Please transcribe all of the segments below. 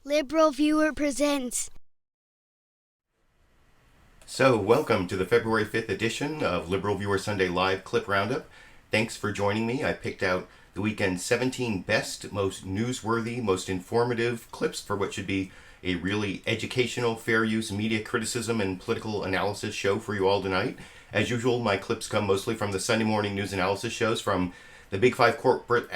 LiberalViewer presents. So, welcome to the February 5th edition of LiberalViewer Sunday Live Clip Roundup. Thanks for joining me. I picked out the weekend's 17 best, most newsworthy, most informative clips for what should be a really educational, fair use media criticism and political analysis show for you all tonight. As usual, my clips come mostly from the Sunday morning news analysis shows from the big five corporate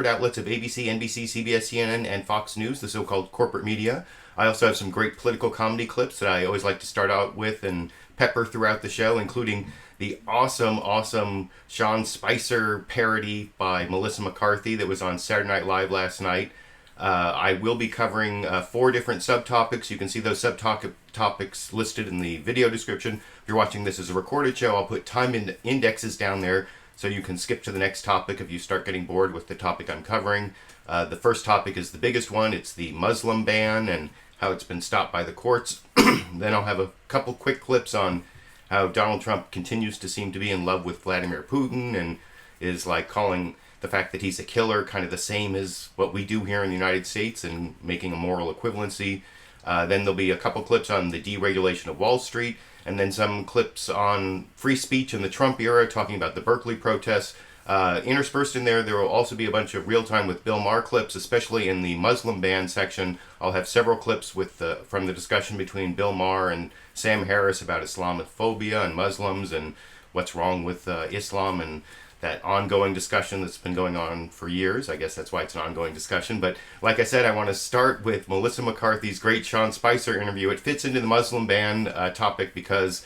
outlets of ABC, NBC, CBS, CNN, and Fox News, the so-called corporate media. I also have some great political comedy clips that I always like to start out with and pepper throughout the show, including the awesome Sean Spicer parody by Melissa McCarthy that was on Saturday Night Live last night. I will be covering 4 different subtopics. You can see those subtopics listed in the video description. If you're watching this as a recorded show, I'll put time indexes down there so you can skip to the next topic if you start getting bored with the topic I'm covering. The first topic is the biggest one. It's the Muslim ban and how it's been stopped by the courts. Then I'll have a couple quick clips on how Donald Trump continues to seem to be in love with Vladimir Putin and is like calling the fact that he's a killer kind of the same as what we do here in the United States and making a moral equivalency. Then there'll be a couple clips on the deregulation of Wall Street, and then some clips on free speech in the Trump era, talking about the Berkeley protests. Interspersed in there will also be a bunch of real-time with Bill Maher clips, especially in the Muslim ban section. I'll have several clips with from the discussion between Bill Maher and Sam Harris about Islamophobia and Muslims and what's wrong with Islam and that ongoing discussion that's been going on for years. I guess that's why it's an ongoing discussion. But like I said, I want to start with Melissa McCarthy's great Sean Spicer interview. It fits into the Muslim ban topic because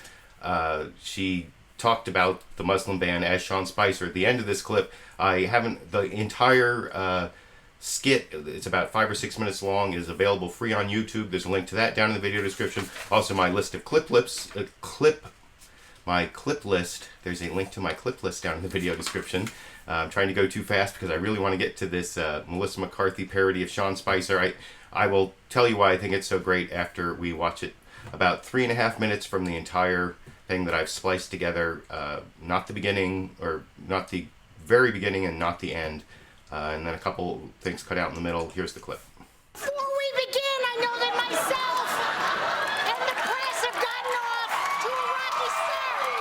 she talked about the Muslim ban as Sean Spicer. At the end of this clip, I haven't, the entire skit, it's about 5 or 6 minutes long, is available free on YouTube. There's a link to that down in the video description. Also my list of clip list, there's a link to my clip list down in the video description. I'm trying to go too fast because I really want to get to this Melissa McCarthy parody of Sean Spicer. I will tell you why I think it's so great after we watch it. About 3.5 minutes from the entire thing that I've spliced together, not the beginning, or not the very beginning and not the end, and then a couple things cut out in the middle. Here's the clip. Before we begin, I know that myself and the press have gotten off to a rocky start.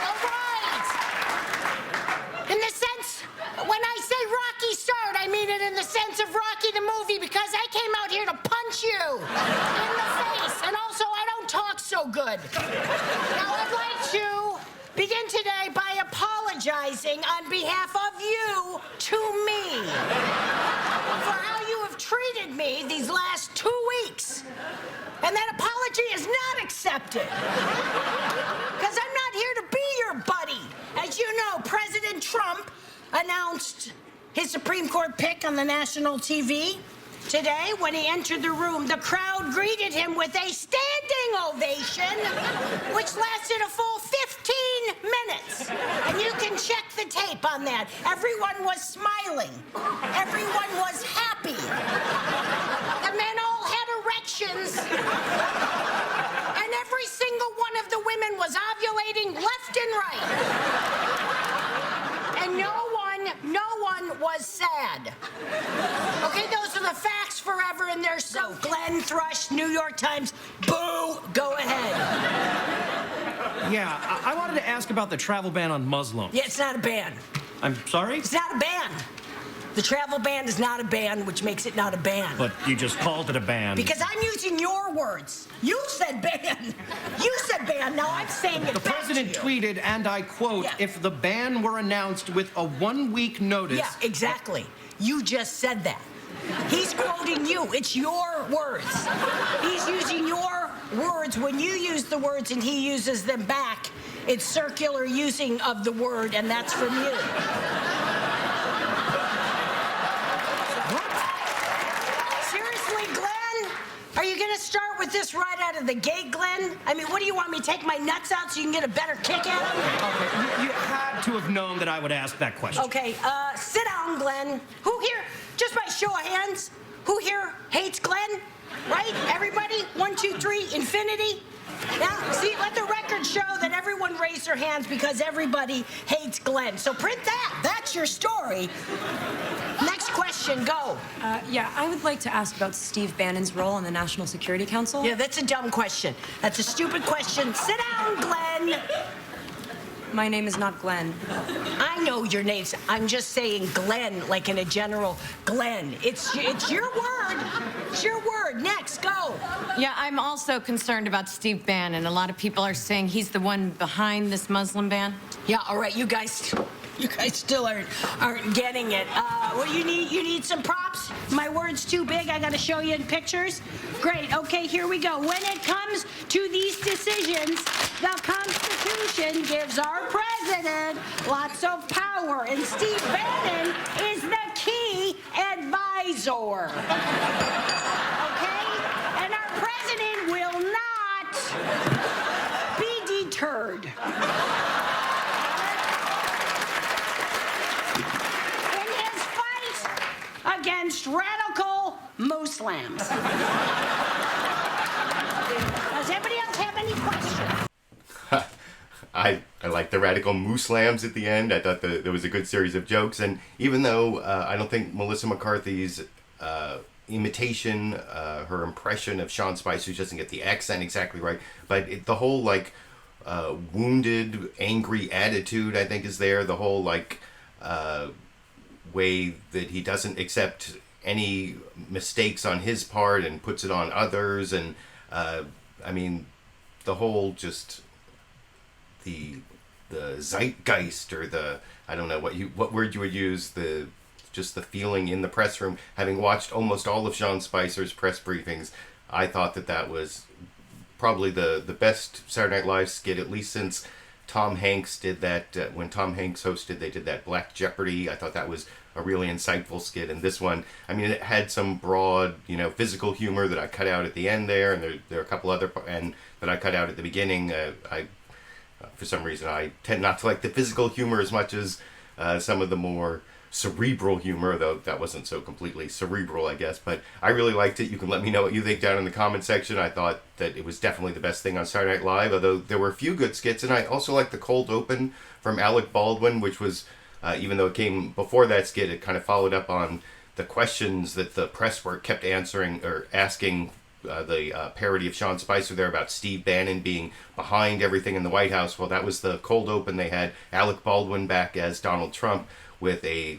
All right. In the sense, when I say rocky start, I mean it in the sense of Rocky the movie, because I came out here to punch you in the face, and also I don't talk so good. Now I'd like to begin today by apologizing on behalf of you to me for how you have treated me these last 2 weeks. And that apology is not accepted. Because I'm not here to be your buddy. As you know, President Trump announced his Supreme Court pick on the national TV. Today, when he entered the room, the crowd greeted him with a standing ovation, which lasted a full 15 minutes. And you can check the tape on that. Everyone was smiling. Everyone was happy. The men all had erections. And every single one of the women was ovulating left and right. And no one was sad. Okay, those are the facts forever, and they're so. Glenn Thrush, New York Times, boo, go ahead. Yeah, I wanted to ask about the travel ban on Muslims. Yeah, it's not a ban. I'm sorry? It's not a ban. The travel ban is not a ban, which makes it not a ban. But you just called it a ban. Because I'm using your words. You said ban. You said ban. Now I'm saying it The back president to you. tweeted, and I quote, Yeah. if the ban were announced with a 1-week notice... Yeah, exactly. You just said that. He's quoting you. It's your words. He's using your words. When you use the words and he uses them back, it's circular using of the word, and that's from you. Seriously, Glenn? Are you going to start with this right out of the gate, Glenn? I mean, what do you want me to take my nuts out so you can get a better kick at them? Okay, you had to have known that I would ask that question. Okay, sit down, Glenn. Who here, just by show of hands, who here hates Glenn? Right? Everybody? 1, 2, 3, infinity? Now, see, let the record show that everyone raised their hands because everybody hates Glenn. So print that. That's your story. Next question. question. Go. Yeah, I would like to ask about Steve Bannon's role on the National Security Council. Yeah, that's a dumb question. That's a stupid question. Sit down, Glenn. My name is not Glenn. I know your names. I'm just saying Glenn, like in a general Glenn. It's your word. It's your word. Next, go. Yeah, I'm also concerned about Steve Bannon. A lot of people are saying he's the one behind this Muslim ban. Yeah, all right, you guys still aren't getting it. What you need some props? My word's too big. I got to show you in pictures. Great. Okay, here we go. When it comes to these decisions, the Constitution gives our president lots of power, and Steve Bannon is the key advisor. Okay? And our president will not be deterred. Against radical Muslims. Does anybody else have any questions? I like the radical Muslims at the end. I thought there was a good series of jokes, and even though I don't think Melissa McCarthy's imitation, her impression of Sean Spicer, doesn't get the accent exactly right, but the whole like wounded, angry attitude I think is there. The whole like way that he doesn't accept any mistakes on his part and puts it on others, and I mean the whole just the zeitgeist, or the, I don't know what word you would use, the feeling in the press room. Having watched almost all of Sean Spicer's press briefings, I thought that was probably the best Saturday Night Live skit, at least since Tom Hanks did that, when Tom Hanks hosted, they did that Black Jeopardy. I thought that was a really insightful skit. And this one, I mean, it had some broad, physical humor that I cut out at the end there, and there are a couple other, and that I cut out at the beginning. For some reason, I tend not to like the physical humor as much as some of the more cerebral humor, though that wasn't so completely cerebral, I guess. But I really liked it. You can let me know what you think down in the comment section. I thought that it was definitely the best thing on Saturday Night Live, although there were a few good skits. And I also liked the cold open from Alec Baldwin, which was, even though it came before that skit, it kind of followed up on the questions that the press were kept answering or asking the parody of Sean Spicer there about Steve Bannon being behind everything in the White House. Well, that was the cold open. They had Alec Baldwin back as Donald Trump with a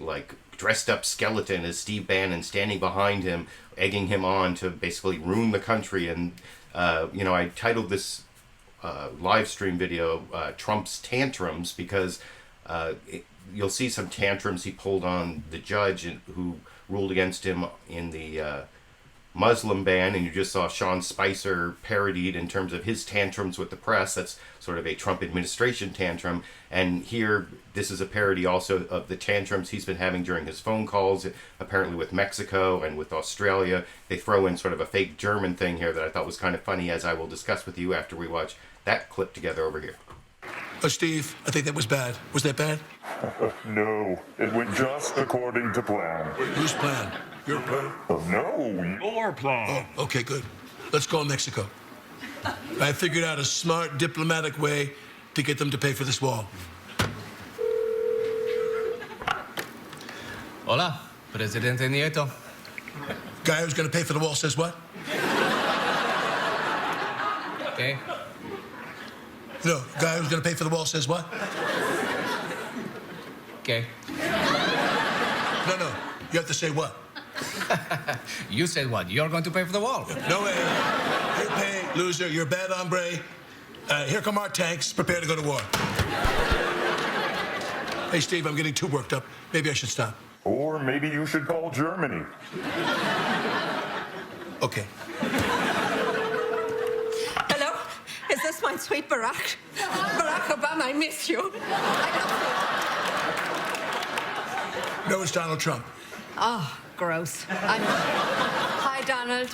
dressed up skeleton as Steve Bannon standing behind him, egging him on to basically ruin the country. And I titled this live stream video Trump's Tantrums, because you'll see some tantrums he pulled on the judge who ruled against him in the Muslim ban, and you just saw Sean Spicer parodied in terms of his tantrums with the press. That's sort of a Trump administration tantrum. And here, this is a parody also of the tantrums he's been having during his phone calls, apparently with Mexico and with Australia. They throw in sort of a fake German thing here that I thought was kind of funny, as I will discuss with you after we watch that clip together over here. Steve, I think that was bad. Was that bad? No, it went just according to plan. Whose plan? Your plan? No, your plan. Oh, okay, good. Let's call Mexico. I figured out a smart diplomatic way to get them to pay for this wall. Hola, Presidente Nieto. Guy who's going to pay for the wall says what? Okay. No, guy who's going to pay for the wall says what? Okay. No, you have to say what? You said what? You're going to pay for the wall. No way. You pay, loser. You're a bad hombre. Here come our tanks. Prepare to go to war. Hey, Steve, I'm getting too worked up. Maybe I should stop. Or maybe you should call Germany. Okay. Hello? Is this my sweet Barack? Barack Obama, I miss you. No, it's Donald Trump. Oh, gross. Hi, Donald.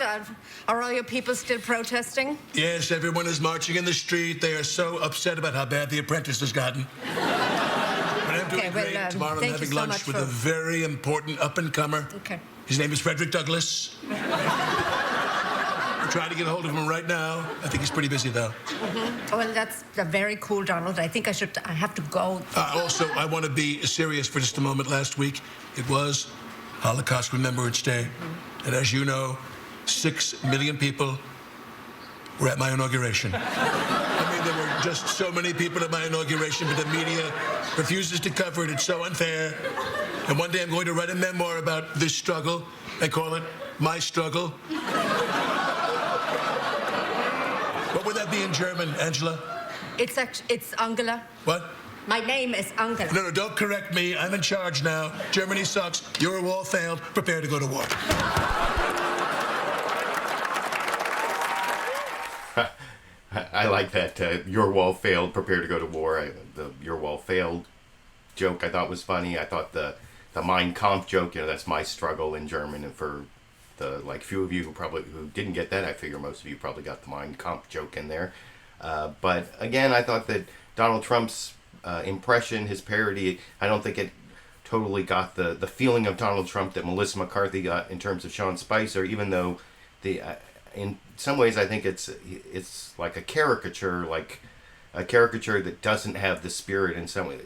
Are all your people still protesting? Yes, everyone is marching in the street. They are so upset about how bad The Apprentice has gotten. But I'm doing great. Tomorrow I'm having lunch with a very important up-and-comer. Okay. His name is Frederick Douglass. I'm trying to get a hold of him right now. I think he's pretty busy, though. Mm-hmm. Well, that's very cool, Donald. I think I have to go. Also, I want to be serious for just a moment. Last week, it was Holocaust Remembrance Day. And as you know, 6 million people were at my inauguration. I mean, there were just so many people at my inauguration, but the media refuses to cover it. It's so unfair. And one day I'm going to write a memoir about this struggle and call it My Struggle. What would that be in German, Angela? It's Angela. What? My name is Angela. No, don't correct me. I'm in charge now. Germany sucks. Your wall failed. Prepare to go to war. I like that. Your wall failed. Prepare to go to war. The your wall failed joke I thought was funny. I thought the Mein Kampf joke, that's my struggle in German. And for the few of you who didn't get that, I figure most of you probably got the Mein Kampf joke in there. But again, I thought that Donald Trump's impression, his parody, I don't think it totally got the feeling of Donald Trump that Melissa McCarthy got in terms of Sean Spicer, even though in some ways I think it's like a caricature that doesn't have the spirit in some way.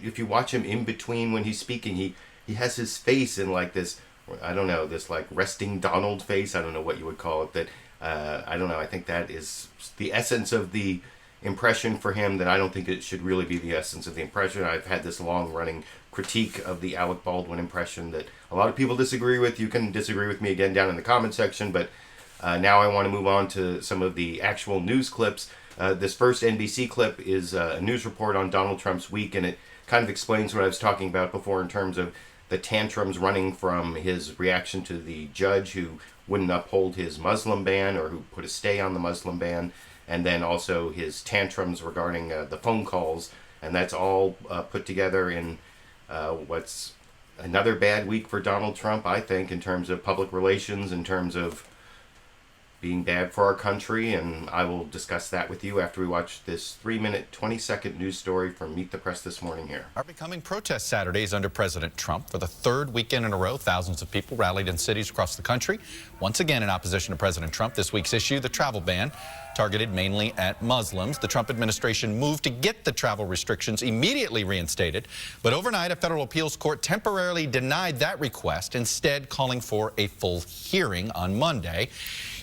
If you watch him in between when he's speaking, he has his face in this, I don't know, this resting Donald face, I don't know what you would call it, that I don't know, I think that is the essence of the impression for him, that I don't think it should really be the essence of the impression. I've had this long-running critique of the Alec Baldwin impression that a lot of people disagree with. You can disagree with me again down in the comment section, but now I want to move on to some of the actual news clips. This first NBC clip is a news report on Donald Trump's week, and it kind of explains what I was talking about before in terms of the tantrums running from his reaction to the judge who wouldn't uphold his Muslim ban, or who put a stay on the Muslim ban, and then also his tantrums regarding the phone calls. And that's all put together in what's another bad week for Donald Trump, I think, in terms of public relations, in terms of being bad for our country. And I will discuss that with you after we watch this 3-minute, 20-second news story from Meet the Press this morning here. Are becoming protest Saturdays under President Trump. For the third weekend in a row, thousands of people rallied in cities across the country, once again in opposition to President Trump. This week's issue, the travel ban, targeted mainly at Muslims. The Trump administration moved to get the travel restrictions immediately reinstated, but overnight a federal appeals court temporarily denied that request, instead calling for a full hearing on Monday.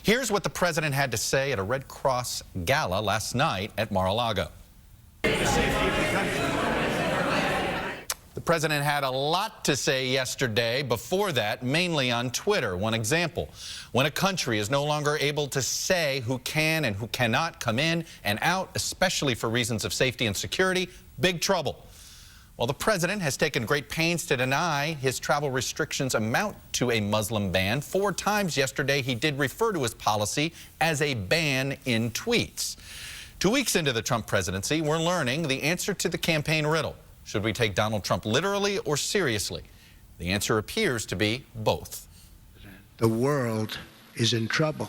Here's what the president had to say at a Red Cross gala last night at Mar-a-Lago. The president had a lot to say yesterday before that, mainly on Twitter. One example, when a country is no longer able to say who can and who cannot come in and out, especially for reasons of safety and security, big trouble. Well, the president has taken great pains to deny his travel restrictions amount to a Muslim ban. 4 times yesterday, he did refer to his policy as a ban in tweets. 2 weeks into the Trump presidency, we're learning the answer to the campaign riddle. Should we take Donald Trump literally or seriously? The answer appears to be both. The world is in trouble,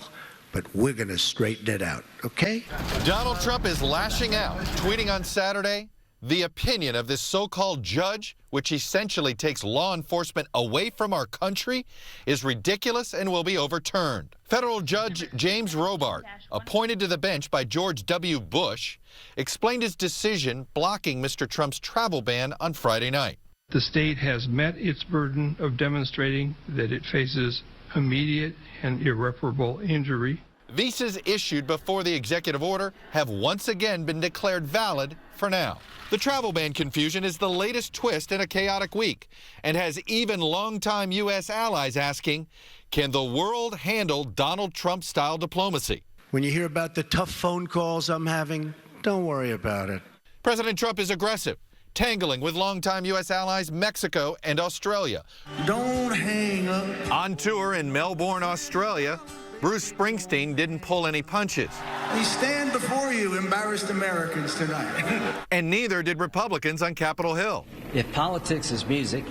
but we're going to straighten it out, okay? Donald Trump is lashing out, tweeting on Saturday, the opinion of this so-called judge, which essentially takes law enforcement away from our country, is ridiculous and will be overturned. Federal Judge James Robart, appointed to the bench by George W. Bush, explained his decision blocking Mr. Trump's travel ban on Friday night. The state has met its burden of demonstrating that it faces immediate and irreparable injury. Visas issued before the executive order have once again been declared valid for now. The travel ban confusion is the latest twist in a chaotic week and has even longtime U.S. allies asking, can the world handle Donald Trump-style diplomacy? When you hear about the tough phone calls I'm having, don't worry about it. President Trump is aggressive, tangling with longtime U.S. allies Mexico and Australia. Don't hang up. On tour in Melbourne, Australia, Bruce Springsteen didn't pull any punches. We stand before you, embarrassed Americans, tonight. And neither did Republicans on Capitol Hill. If politics is music,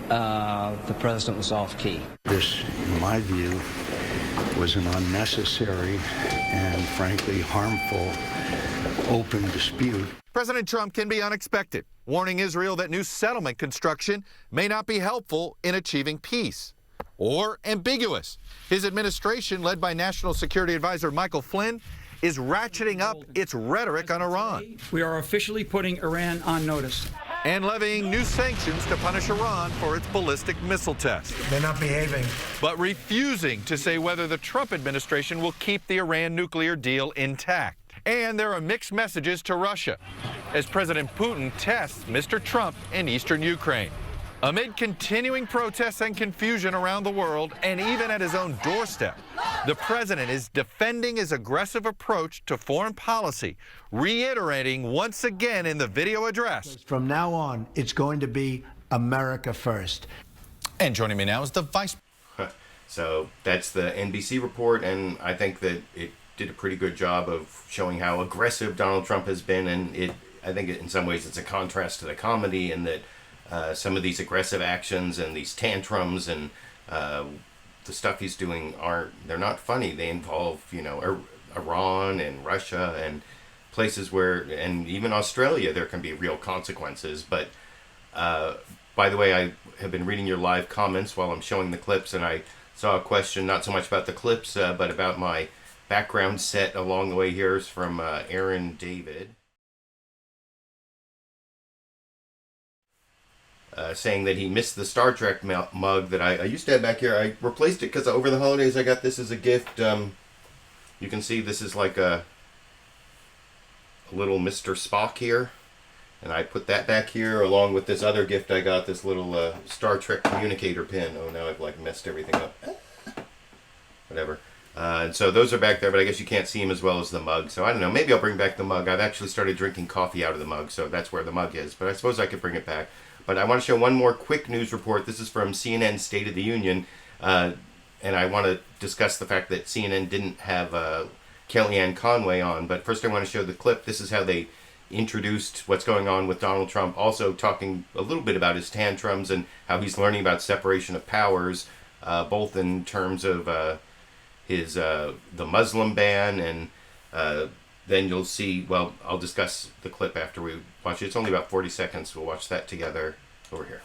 the president was off key. This, in my view, was an unnecessary and frankly harmful open dispute. President Trump can be unexpected, warning Israel that new settlement construction may not be helpful in achieving peace. Or ambiguous. His administration, led by National Security Advisor Michael Flynn, is ratcheting up its rhetoric on Iran. We are officially putting Iran on notice. and levying new sanctions to punish Iran for its ballistic missile test. They're not behaving. But refusing to say whether the Trump administration will keep the Iran nuclear deal intact. And there are mixed messages to Russia as President Putin tests Mr. Trump in eastern Ukraine. Amid continuing protests and confusion around the world, and even at his own doorstep, the president is defending his aggressive approach to foreign policy, reiterating once again in the video address. From now on, it's going to be America first. And joining me now is the Vice. So that's the NBC report, and I think that it did a pretty good job of showing how aggressive Donald Trump has been, and I think in some ways it's a contrast to the comedy in that some of these aggressive actions and these tantrums and the stuff he's doing they're not funny. They involve, Iran and Russia and places where, and even Australia, there can be real consequences. But by the way, I have been reading your live comments while I'm showing the clips, and I saw a question not so much about the clips, but about my background set along the way here is from Aaron David. Saying that he missed the Star Trek mug that I used to have back here. I replaced it because over the holidays I got this as a gift. You can see this is like a little Mr. Spock here. And I put that back here along with this other gift I got, this little Star Trek communicator pin. Oh, now I've like messed everything up. Whatever. And so those are back there, but I guess you can't see them as well as the mug. So I don't know, maybe I'll bring back the mug. I've actually started drinking coffee out of the mug, so that's where the mug is. But I suppose I could bring it back. But I want to show one more quick news report. This is from CNN State of the Union. And I want to discuss the fact that CNN didn't have Kellyanne Conway on. But first I want to show the clip. This is how they introduced what's going on with Donald Trump. Also talking a little bit about his tantrums and how he's learning about separation of powers, both in terms of his the Muslim ban, and then you'll see, well, I'll discuss the clip after we watch it. It's only about 40 seconds. We'll watch that together over here.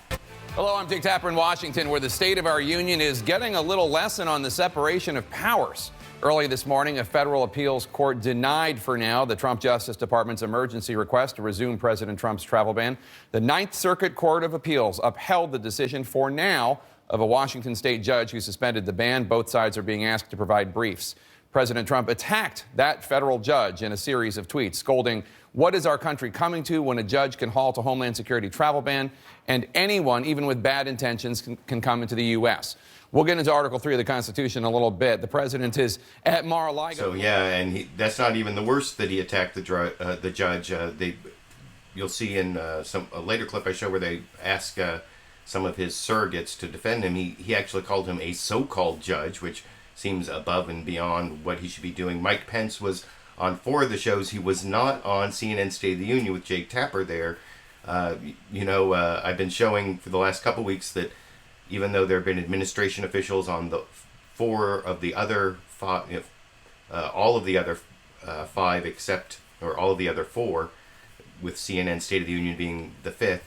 Hello, I'm Dick Tapper in Washington, where the State of our Union is getting a little lesson on the separation of powers. Early this morning, a federal appeals court denied for now the Trump Justice Department's emergency request to resume President Trump's travel ban. The Ninth Circuit Court of Appeals upheld the decision for now of a Washington state judge who suspended the ban. Both sides are being asked to provide briefs. President Trump attacked that federal judge in a series of tweets, scolding, "What is our country coming to when a judge can halt a Homeland Security travel ban, and anyone, even with bad intentions, can come into the U.S.?" We'll get into Article 3 of the Constitution in a little bit. The president is at Mar-a-Lago. So, yeah, and that's not even the worst that he attacked the judge. You'll see in a later clip I show where they ask some of his surrogates to defend him. He actually called him a so-called judge, which seems above and beyond what he should be doing. Mike Pence was on 4 of the shows. He was not on CNN State of the Union with Jake Tapper there. I've been showing for the last couple weeks that even though there have been administration officials on the 4 of the other 5, all of the other 5 except, or all of the other 4, with CNN State of the Union being the 5th,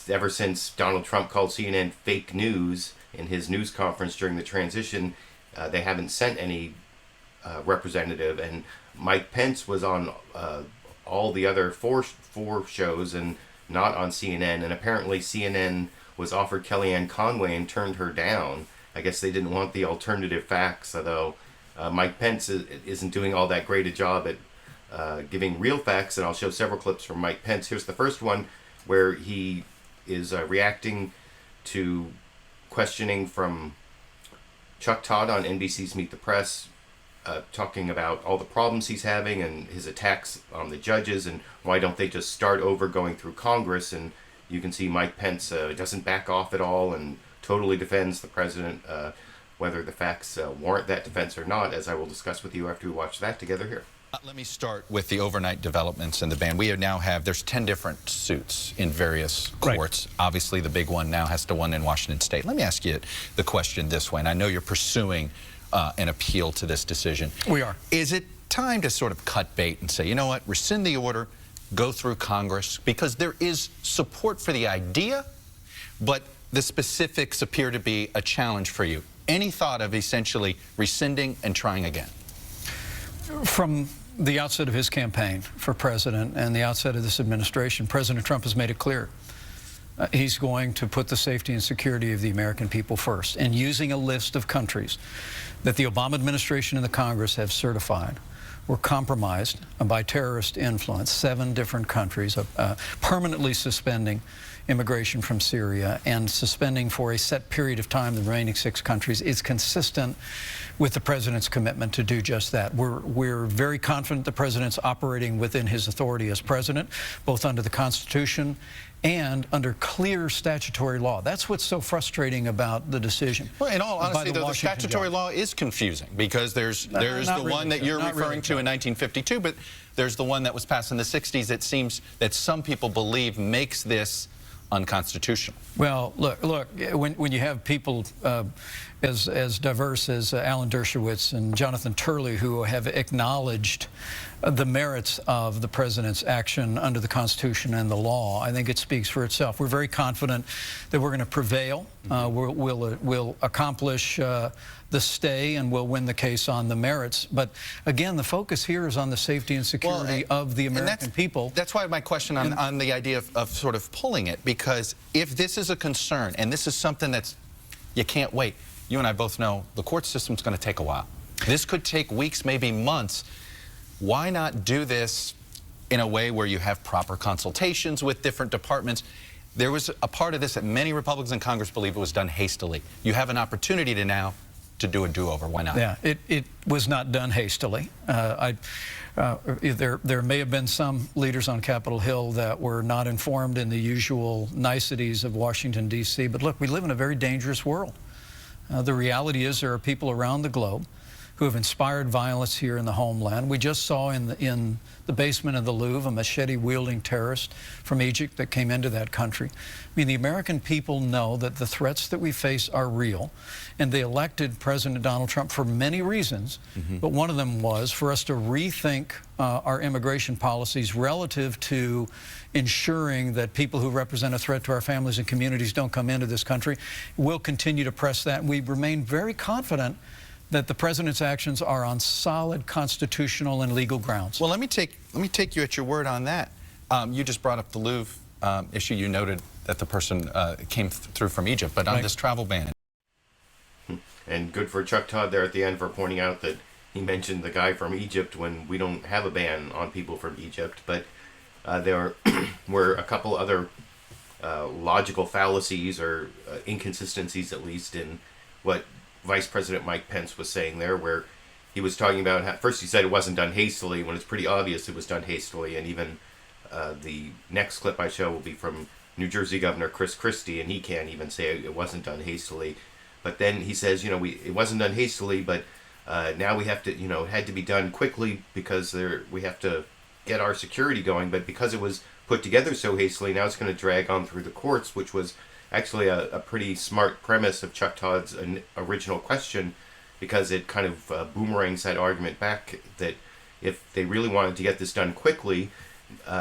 ever since Donald Trump called CNN fake news in his news conference during the transition, they haven't sent any representative. And Mike Pence was on all the other four shows and not on CNN. And apparently CNN was offered Kellyanne Conway and turned her down. I guess they didn't want the alternative facts, although Mike Pence isn't doing all that great a job at giving real facts. And I'll show several clips from Mike Pence. Here's the first one where he is reacting to questioning from Chuck Todd on NBC's Meet the Press, talking about all the problems he's having and his attacks on the judges and why don't they just start over going through Congress. And you can see Mike Pence doesn't back off at all and totally defends the president, whether the facts warrant that defense or not, as I will discuss with you after we watch that together here. Let me start with the overnight developments in the ban. We now have, there's 10 different suits in various courts. Right. Obviously, the big one now has to one in Washington State. Let me ask you the question this way, and I know you're pursuing an appeal to this decision. We are. Is it time to sort of cut bait and say, you know what, rescind the order, go through Congress? Because there is support for the idea, but the specifics appear to be a challenge for you. Any thought of essentially rescinding and trying again? From the outset of his campaign for president and the outset of this administration, President Trump has made it clear he's going to put the safety and security of the American people first. And using a list of countries that the Obama administration and the Congress have certified were compromised by terrorist influence, 7 different countries, permanently suspending immigration from Syria and suspending for a set period of time the remaining 6 countries, is consistent with the president's commitment to do just that. We're very confident the president's operating within his authority as president, both under the Constitution and under clear statutory law. That's what's so frustrating about the decision. Well, in all honesty, though, the statutory law is confusing, because there's the one that you're referring to in 1952, but there's the one that was passed in the 60s. It seems that some people believe makes this unconstitutional. Well, look, when you have people as diverse as Alan Dershowitz and Jonathan Turley, who have acknowledged the merits of the president's action under the Constitution and the law, I think it speaks for itself. We're very confident that we're going to prevail. We'll accomplish the stay, and we'll win the case on the merits. But again, the focus here is on the safety and security of the American people. That's why my question on the idea of sort of pulling it, because if this is a concern and this is something that's, you can't wait. You and I both know the court system's going to take a while. This could take weeks, maybe months. Why not do this in a way where you have proper consultations with different departments? There was a part of this that many Republicans in Congress believe it was done hastily. You have an opportunity to now to do a do-over. Why not? Yeah, it was not done hastily. There may have been some leaders on Capitol Hill that were not informed in the usual niceties of Washington, D.C. But look, we live in a very dangerous world. The reality is there are people around the globe who have inspired violence here in the homeland. We just saw in the basement of the Louvre a machete-wielding terrorist from Egypt that came into that country. I mean, the American people know that the threats that we face are real, and they elected President Donald Trump for many reasons, but one of them was for us to rethink our immigration policies relative to ensuring that people who represent a threat to our families and communities don't come into this country. We'll continue to press that, and we remain very confident that the president's actions are on solid constitutional and legal grounds. Well, let me take you at your word on that. You just brought up the Louvre issue. You noted that the person came through from Egypt, but on this travel ban. And good for Chuck Todd there at the end for pointing out that he mentioned the guy from Egypt when we don't have a ban on people from Egypt. But there were a couple other logical fallacies or inconsistencies, at least, in what Vice President Mike Pence was saying there, where he was talking about how, first he said it wasn't done hastily, when it's pretty obvious it was done hastily. And even the next clip I show will be from New Jersey Governor Chris Christie, and he can't even say it wasn't done hastily. But then he says, it wasn't done hastily, but now we have to, it had to be done quickly because we have to get our security going. But because it was put together so hastily, now it's going to drag on through the courts, which was actually a pretty smart premise of Chuck Todd's original question, because it kind of boomerangs that argument back that if they really wanted to get this done quickly,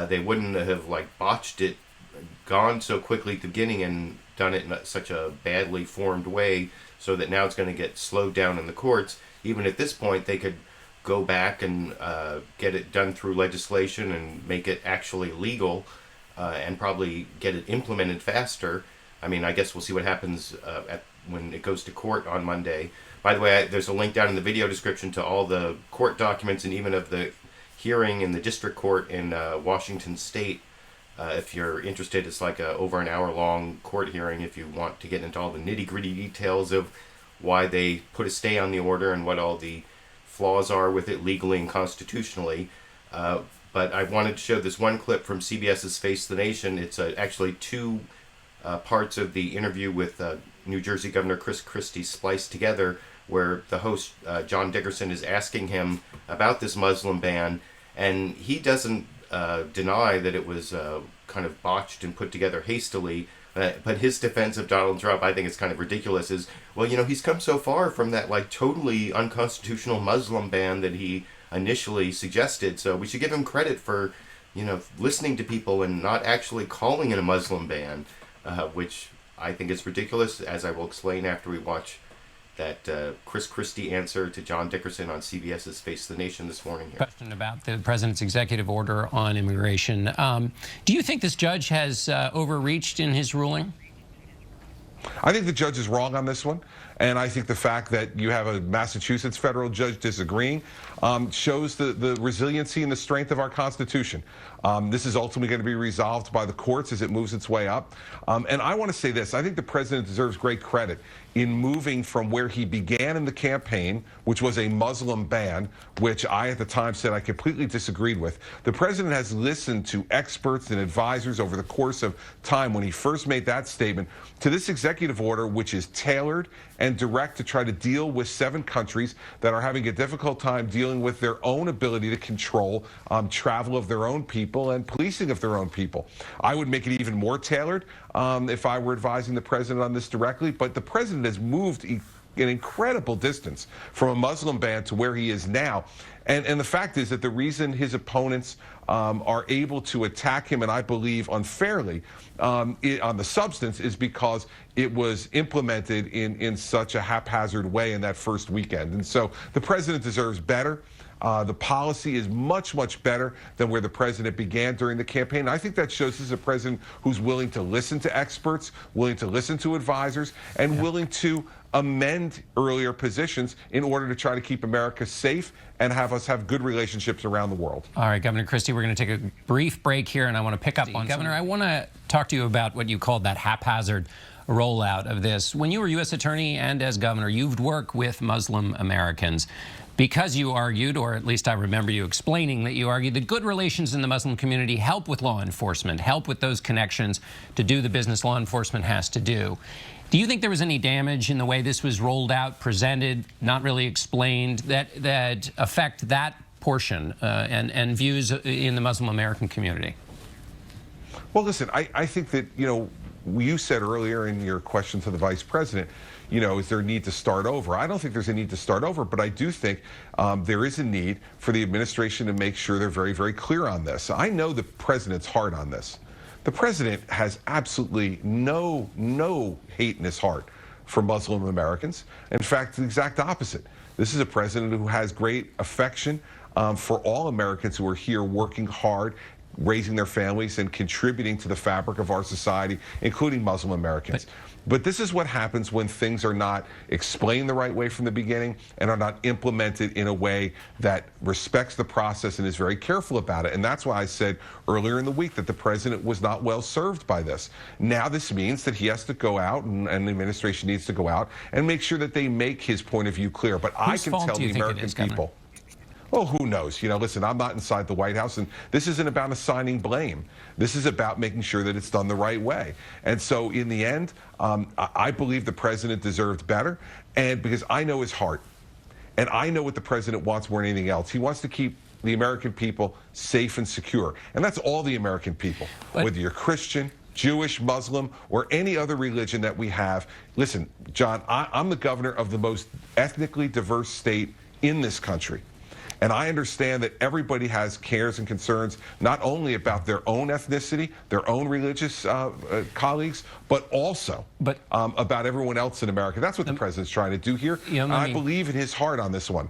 they wouldn't have botched it, gone so quickly at the beginning and done it in such a badly formed way, so that now it's going to get slowed down in the courts. Even at this point, they could go back and get it done through legislation and make it actually legal, and probably get it implemented faster. I mean, I guess we'll see what happens when it goes to court on Monday. By the way, there's a link down in the video description to all the court documents and even of the hearing in the district court in Washington State. If you're interested, it's like over an hour-long court hearing if you want to get into all the nitty-gritty details of why they put a stay on the order and what all the flaws are with it legally and constitutionally. But I wanted to show this one clip from CBS's Face the Nation. It's actually two parts of the interview with New Jersey Governor Chris Christie spliced together, where the host, John Dickerson, is asking him about this Muslim ban, and he doesn't deny that it was kind of botched and put together hastily, but his defense of Donald Trump, I think it's kind of ridiculous, is, well, he's come so far from that totally unconstitutional Muslim ban that he initially suggested, so we should give him credit for, listening to people and not actually calling it a Muslim ban. Which I think is ridiculous, as I will explain after we watch that Chris Christie answer to John Dickerson on CBS's Face the Nation this morning here. Question about the president's executive order on immigration. Do you think this judge has overreached in his ruling? I think the judge is wrong on this one, and I think the fact that you have a Massachusetts federal judge disagreeing shows the resiliency and the strength of our Constitution. This is ultimately going to be resolved by the courts as it moves its way up. And I want to say this. I think the president deserves great credit in moving from where he began in the campaign, which was a Muslim ban, which I at the time said I completely disagreed with. The president has listened to experts and advisors over the course of time when he first made that statement to this executive order, which is tailored and direct to try to deal with 7 countries that are having a difficult time dealing with their own ability to control travel of their own people and policing of their own people. I would make it even more tailored if I were advising the president on this directly, but the president has moved an incredible distance from a Muslim ban to where he is now. And the fact is that the reason his opponents are able to attack him, and I believe unfairly, on the substance is because it was implemented in such a haphazard way in that first weekend. And so the president deserves better. The policy is much, much better than where the president began during the campaign. I think that shows this is a president who's willing to listen to experts, willing to listen to advisors, and willing to amend earlier positions in order to try to keep America safe and have us have good relationships around the world. All right, Governor Christie, we're going to take a brief break here, and I want to pick up on Governor, I want to talk to you about what you called that haphazard rollout of this. When you were U.S. Attorney and as governor, you've worked with Muslim Americans because you argued, or at least I remember you explaining that you argued that good relations in the Muslim community help with law enforcement, help with those connections to do the business law enforcement has to do. Do you think there was any damage in the way this was rolled out, presented, not really explained, that affect that portion and views in the Muslim American community? Well, listen, I think that, you said earlier in your question to the vice president, is there a need to start over? I don't think there's a need to start over, but I do think there is a need for the administration to make sure they're very, very clear on this. I know the president's hard on this. The president has absolutely no hate in his heart for Muslim Americans. In fact, the exact opposite. This is a president who has great affection for all Americans who are here working hard, raising their families and contributing to the fabric of our society, including Muslim Americans. But this is what happens when things are not explained the right way from the beginning and are not implemented in a way that respects the process and is very careful about it. And that's why I said earlier in the week that the president was not well served by this. Now this means that he has to go out, and the administration needs to go out and make sure that they make his point of view clear. But I can tell the American people. Oh, who knows? Listen, I'm not inside the White House, and this isn't about assigning blame. This is about making sure that it's done the right way. And so in the end, I believe the president deserved better, and because I know his heart, and I know what the president wants more than anything else. He wants to keep the American people safe and secure, and that's all the American people, whether you're Christian, Jewish, Muslim, or any other religion that we have. Listen, John, I'm the governor of the most ethnically diverse state in this country. And I understand that everybody has cares and concerns, not only about their own ethnicity, their own religious colleagues, but also about everyone else in America. That's what the president's trying to do here. I believe in his heart on this one.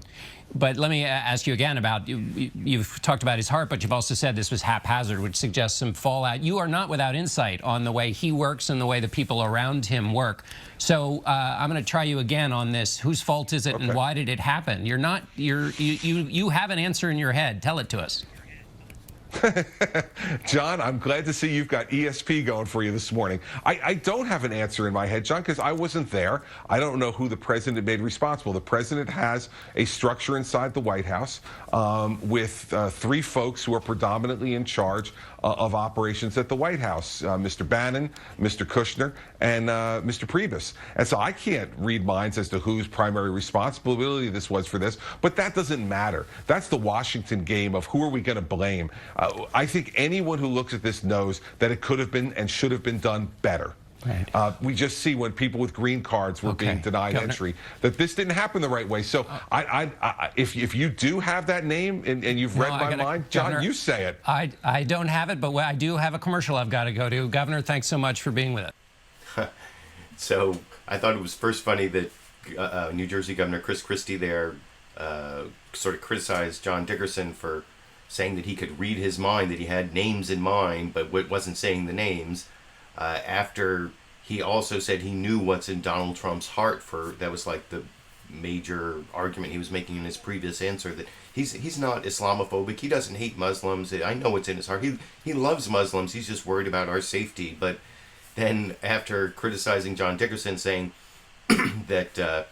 But let me ask you again about, you've talked about his heart, but you've also said this was haphazard, which suggests some fallout. You are not without insight on the way he works and the way the people around him work. So I'm going to try you again on this. Whose fault is it, and why did it happen? You have an answer in your head. Tell it to us. John, I'm glad to see you've got ESP going for you this morning. I don't have an answer in my head, John, because I wasn't there. I don't know who the president made responsible. The president has a structure inside the White House with 3 folks who are predominantly in charge of operations at the White House, Mr. Bannon, Mr. Kushner, and Mr. Priebus. And so I can't read minds as to whose primary responsibility this was for this, but that doesn't matter. That's the Washington game of who are we going to blame. I think anyone who looks at this knows that it could have been and should have been done better. Right. We just see when people with green cards were being denied entry that this didn't happen the right way. So if you do have that name and you've read my mind, John, Governor, you say it. I don't have it, but I do have a commercial I've got to go to. Governor, thanks so much for being with us. So I thought it was first funny that New Jersey Governor Chris Christie there sort of criticized John Dickerson for saying that he could read his mind, that he had names in mind, but wasn't saying the names, after he also said he knew what's in Donald Trump's heart. That was like the major argument he was making in his previous answer, that he's not Islamophobic, he doesn't hate Muslims, I know what's in his heart, he loves Muslims, he's just worried about our safety. But then after criticizing John Dickerson, saying that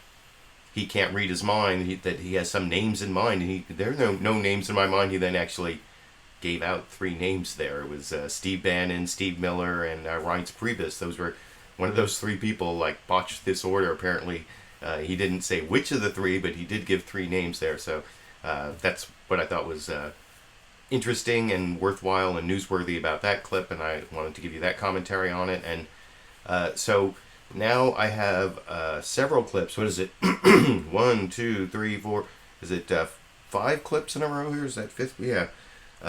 he can't read his mind, that he has some names in mind, and there are no names in my mind, he then actually gave out 3 names there. It was Steve Bannon, Steve Miller, and Reince Priebus. Those were one of those 3 people like botched this order. Apparently he didn't say which of the 3, but he did give 3 names there. So that's what I thought was interesting and worthwhile and newsworthy about that clip, and I wanted to give you that commentary on it. And so now I have several clips. What is it? 1, 2, 3, 4. Is it 5 clips in a row here? Is that 5th? Yeah.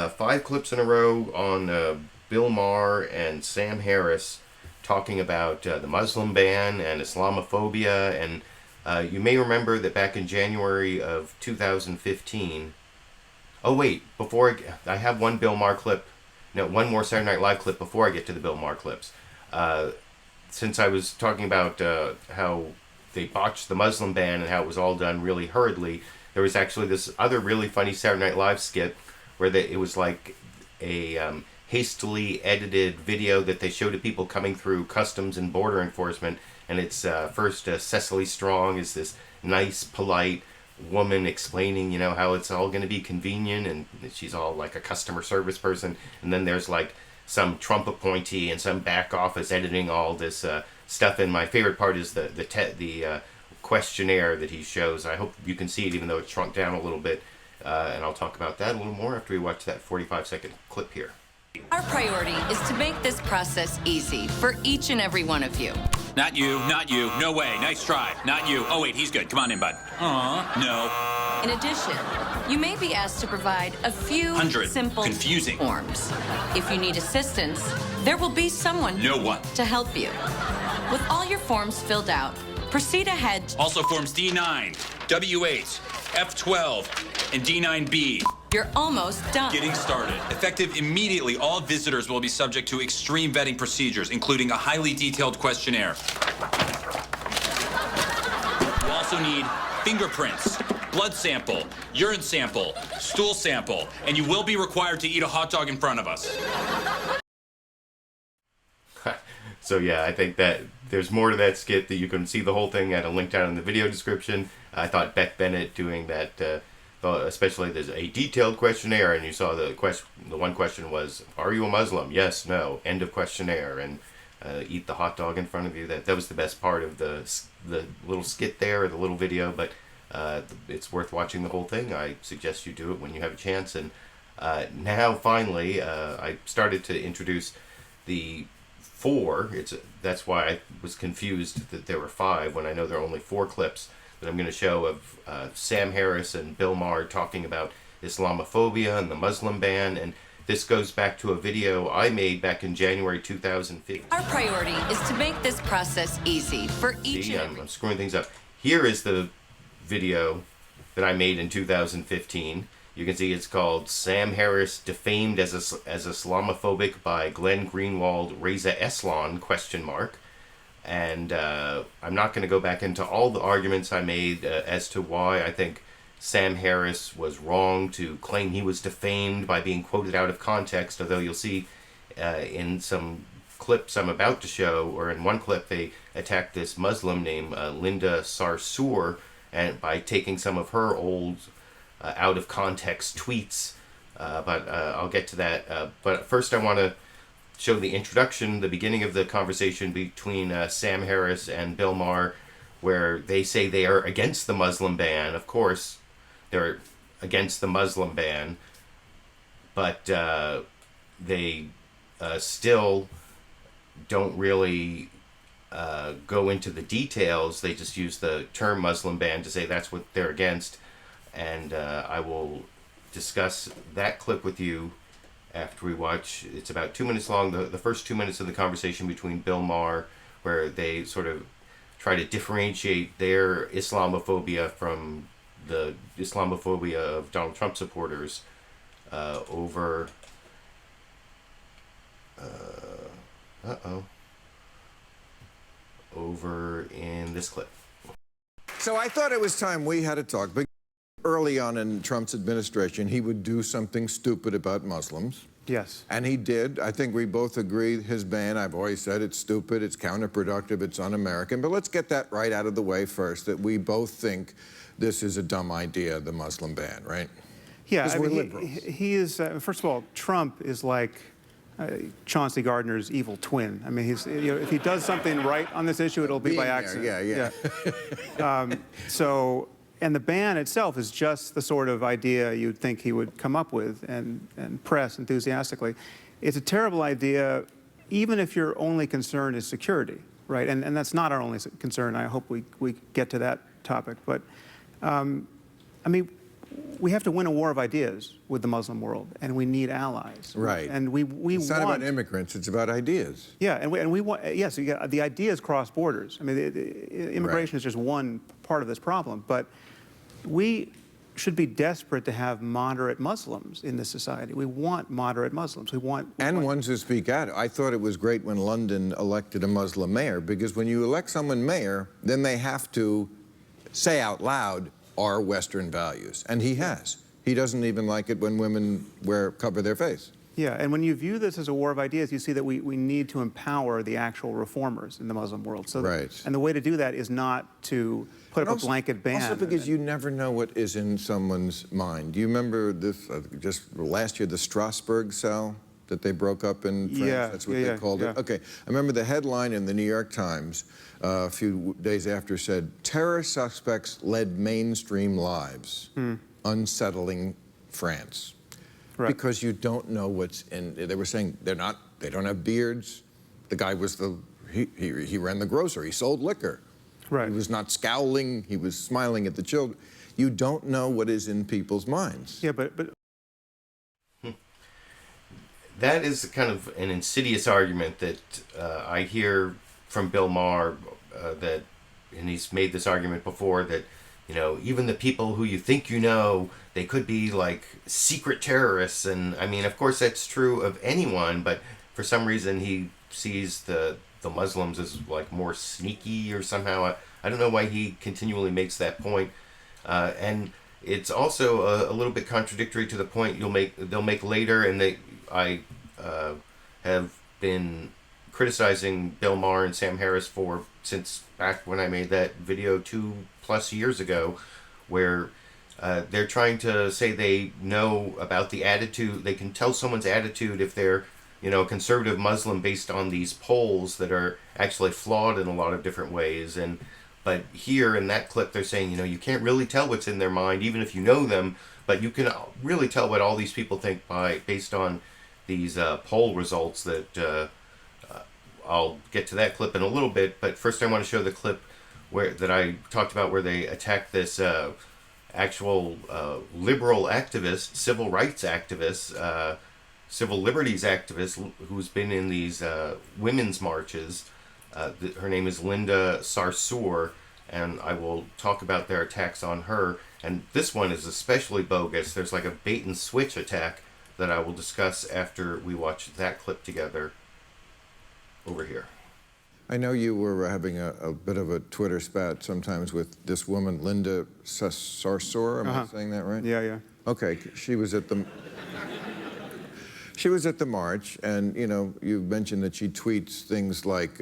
5 clips in a row on Bill Maher and Sam Harris talking about the Muslim ban and Islamophobia. And you may remember that back in January of 2015... Oh, wait. Before I have one Bill Maher clip. No, one more Saturday Night Live clip before I get to the Bill Maher clips. Since I was talking about how they botched the Muslim ban and how it was all done really hurriedly, there was actually this other really funny Saturday Night Live skit where it was like a hastily edited video that they showed of people coming through Customs and Border Enforcement. And it's first Cecily Strong is this nice, polite woman explaining, how it's all going to be convenient, and she's all like a customer service person. And then there's like some Trump appointee and some back office editing all this stuff. And my favorite part is the questionnaire that he shows. I hope you can see it, even though it's shrunk down a little bit. And I'll talk about that a little more after we watch that 45-second clip here. Our priority is to make this process easy for each and every one of you. Not you, not you. No way. Nice try. Not you. Oh, wait, he's good. Come on in, bud. No. In addition, you may be asked to provide a few simple confusing forms. If you need assistance, there will be someone to help you. With all your forms filled out, proceed ahead. Also forms D9, W8, F12, and D9B. You're almost done. Getting started. Effective immediately, all visitors will be subject to extreme vetting procedures, including a highly detailed questionnaire. You also need fingerprints, blood sample, urine sample, stool sample, and you will be required to eat a hot dog in front of us. So yeah, I think that there's more to that skit, that you can see the whole thing at a link down in the video description. I thought Beck Bennett doing that, especially there's a detailed questionnaire, and you saw the one question was, are you a Muslim? Yes, no, end of questionnaire, and eat the hot dog in front of you. That was the best part of the little skit there, or the little video, but it's worth watching the whole thing. I suggest you do it when you have a chance. And now finally I started to introduce the 4. That's why I was confused that there were 5 when I know there are only 4 clips that I'm going to show of Sam Harris and Bill Maher talking about Islamophobia and the Muslim ban. And this goes back to a video I made back in January 2015. Our priority is to make this process easy for each See, I'm screwing things up. Here is the video that I made in 2015. You can see it's called Sam Harris Defamed as Islamophobic by Glenn Greenwald, Reza Eslon, ? And I'm not going to go back into all the arguments I made as to why I think Sam Harris was wrong to claim he was defamed by being quoted out of context, although you'll see in some clips I'm about to show, or in one clip they attacked this Muslim named Linda Sarsour, and by taking some of her old out of context tweets, but I'll get to that. But first I want to show the introduction, the beginning of the conversation between Sam Harris and Bill Maher, where they say they are against the Muslim ban. Of course, they're against the Muslim ban, but they still don't really go into the details. They just use the term Muslim ban to say that's what they're against. And I will discuss that clip with you after we watch. It's about 2 minutes long, the first 2 minutes of the conversation between Bill Maher, where they sort of try to differentiate their Islamophobia from the Islamophobia of Donald Trump supporters over over in this clip. So I thought it was time we had a talk. But early on in Trump's administration, he would do something stupid about Muslims. Yes. And he did. I think we both agree his ban, I've always said it's stupid, it's counterproductive, it's un-American. But let's get that right out of the way first, that we both think this is a dumb idea, the Muslim ban, right? Yeah, Because I we're mean, liberals. he is, first of all, Trump is like Chauncey Gardner's evil twin. I mean, he's, you know, if he does something right on this issue, it'll be by accident. Yeah. So, and the ban itself is just the sort of idea you'd think he would come up with and press enthusiastically. It's a terrible idea, even if your only concern is security, right? And that's not our only concern. I hope we get to that topic. But, I mean, we have to win a war of ideas with the Muslim world, and we need allies. Right. And we it's not about immigrants, it's about ideas. Yeah, and we want, yes, the ideas cross borders. I mean, immigration is just one part of this problem, but we should be desperate to have moderate Muslims in this society. We want moderate Muslims. We want ones who speak out. I thought it was great when London elected a Muslim mayor, because when you elect someone mayor, then they have to say out loud our Western values, and he has. He doesn't even like it when women cover their face. Yeah, and when you view this as a war of ideas, you see that we need to empower the actual reformers in the Muslim world. So and the way to do that is not to put up a blanket ban. Also because you never know what is in someone's mind. Do you remember this, just last year, the Strasbourg cell that they broke up in France? Yeah, that's what they called it? Okay, I remember the headline in the New York Times a few days after said, "Terror suspects led mainstream lives, unsettling France." Right. Because you don't know what's in. They were saying they don't have beards. The guy was he ran the grocery. He sold liquor. Right. He was not scowling. He was smiling at the children. You don't know what is in people's minds. Yeah, but that is kind of an insidious argument that I hear from Bill Maher, and he's made this argument before, that, you know, even the people who you think you know, they could be like secret terrorists. And I mean, of course, that's true of anyone, but for some reason he sees the Muslims as like more sneaky or somehow. I don't know why he continually makes that point. And it's also a little bit contradictory to the point they'll make later, and I have been criticizing Bill Maher and Sam Harris for since back when I made that video 2+ years ago, where they're trying to say they know about the attitude. They can tell someone's attitude if they're, you know, a conservative Muslim based on these polls that are actually flawed in a lot of different ways. But here in that clip, they're saying, you know, you can't really tell what's in their mind, even if you know them, but you can really tell what all these people think based on these poll results that I'll get to that clip in a little bit. But first I want to show the clip that I talked about where they attacked this actual liberal activist, civil rights activist, civil liberties activist who's been in these women's marches. Her name is Linda Sarsour, and I will talk about their attacks on her. And this one is especially bogus. There's like a bait and switch attack that I will discuss after we watch that clip together over here. I know you were having a bit of a Twitter spat sometimes with this woman, Linda Sarsour. Am I saying that right? Yeah. Okay, she was at the march, and you know, you mentioned that she tweets things like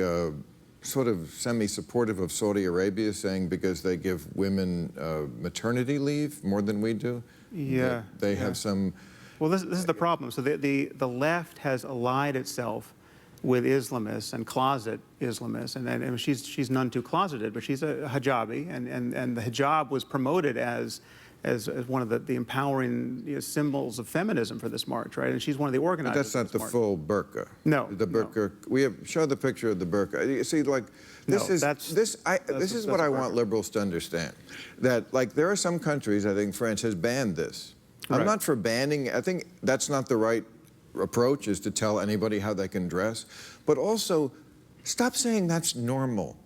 sort of semi-supportive of Saudi Arabia, saying because they give women maternity leave more than we do. Yeah. They have some. Well, this is the problem. So the left has allied itself with Islamists and closet Islamists, and she's none too closeted, but she's a hijabi, and the hijab was promoted as one of the empowering symbols of feminism for this march, right? And she's one of the organizers. But that's not the full burqa. No. The burqa. No. Show the picture of the burqa. You see, like this is what I want liberals to understand. That like there are some countries, I think France has banned this. I'm not for banning. I think that's not the right approach, is to tell anybody how they can dress, but also stop saying that's normal.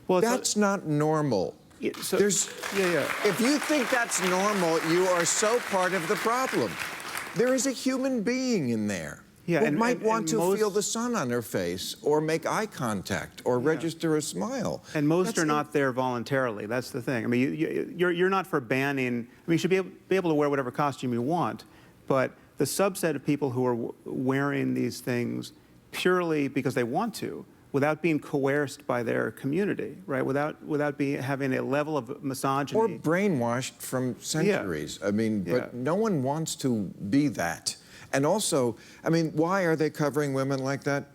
Well, that's not normal. Yeah, If you think that's normal, you are so part of the problem. There is a human being in there who might want to feel the sun on her face or make eye contact or register a smile. And most are not there voluntarily. That's the thing. I mean, you're not for banning. I mean, you should be able to wear whatever costume you want, but the subset of people who are wearing these things purely because they want to, without being coerced by their community, right? Without having a level of misogyny. Or brainwashed from centuries. I mean, but no one wants to be that. And also, I mean, why are they covering women like that?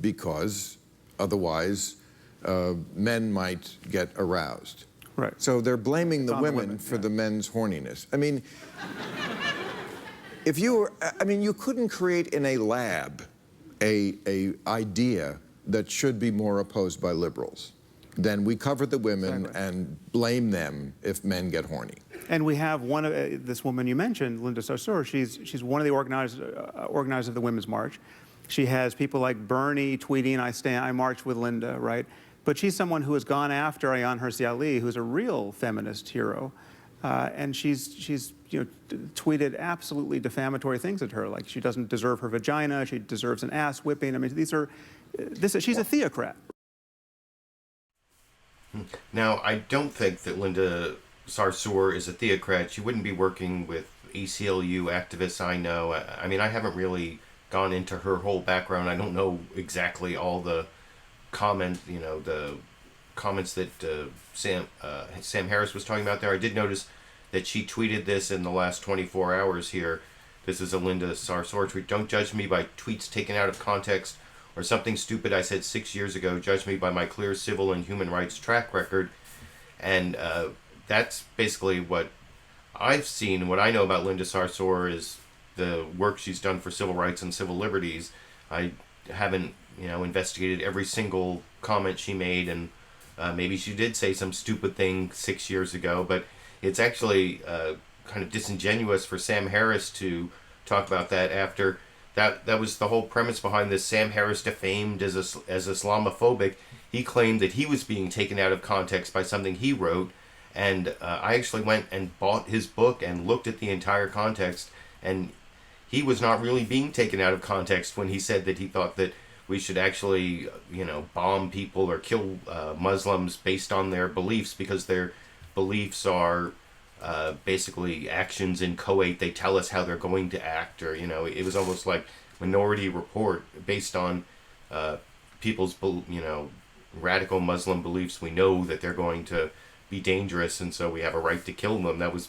Because otherwise men might get aroused. Right. So they're blaming the women for the men's horniness. I mean, if you were, I mean, you couldn't create in a lab a idea that should be more opposed by liberals. Then we cover the women and blame them if men get horny. And we have one of this woman you mentioned, Linda Sarsour. She's one of the organizers of the Women's March. She has people like Bernie tweeting, "I march with Linda," right? But she's someone who has gone after Ayaan Hirsi Ali, who's a real feminist hero, and she's tweeted absolutely defamatory things at her, like she doesn't deserve her vagina, she deserves an ass whipping. I mean, she's a theocrat. Now, I don't think that Linda Sarsour is a theocrat. She wouldn't be working with ACLU activists I know. I mean, I haven't really gone into her whole background. I don't know exactly all the comments that Sam Harris was talking about there. I did notice that she tweeted this in the last 24 hours here. This is a Linda Sarsour tweet. "Don't judge me by tweets taken out of context or something stupid I said 6 years ago. Judge me by my clear civil and human rights track record." And that's basically what I've seen. What I know about Linda Sarsour is the work she's done for civil rights and civil liberties. I haven't, investigated every single comment she made, and maybe she did say some stupid thing 6 years ago, but it's actually kind of disingenuous for Sam Harris to talk about that after that was the whole premise behind this. Sam Harris defamed as Islamophobic. He claimed that he was being taken out of context by something he wrote, and I actually went and bought his book and looked at the entire context, and he was not really being taken out of context when he said that he thought that we should actually, bomb people or kill Muslims based on their beliefs, because their beliefs are basically actions in Kuwait. They tell us how they're going to act, or, it was almost like Minority Report based on people's, radical Muslim beliefs. We know that they're going to be dangerous, and so we have a right to kill them. That was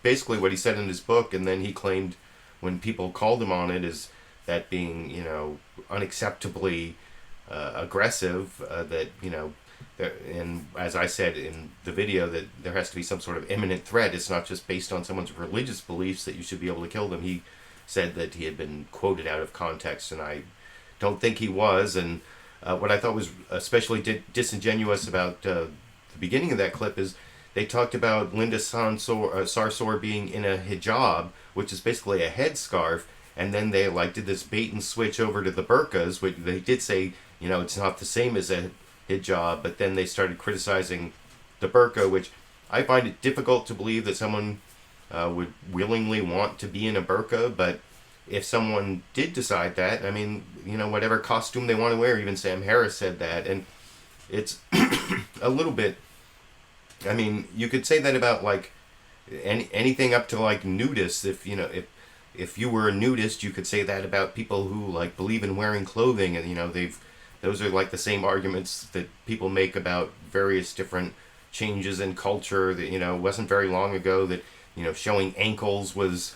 basically what he said in his book, and then he claimed when people called him on it as that being, unacceptably aggressive, that, and as I said in the video, that there has to be some sort of imminent threat. It's not just based on someone's religious beliefs that you should be able to kill them. He said that he had been quoted out of context, and I don't think he was. And what I thought was especially disingenuous about the beginning of that clip is they talked about Linda Sarsour being in a hijab, which is basically a headscarf, and then they did this bait and switch over to the burqas, which they did say, it's not the same as a hijab, but then they started criticizing the burqa, which I find it difficult to believe that someone would willingly want to be in a burqa, but if someone did decide that, I mean, whatever costume they want to wear, even Sam Harris said that, and it's a little bit, I mean, you could say that about anything up to nudists. If you were a nudist, you could say that about people who believe in wearing clothing, and those are the same arguments that people make about various different changes in culture. That it wasn't very long ago that showing ankles was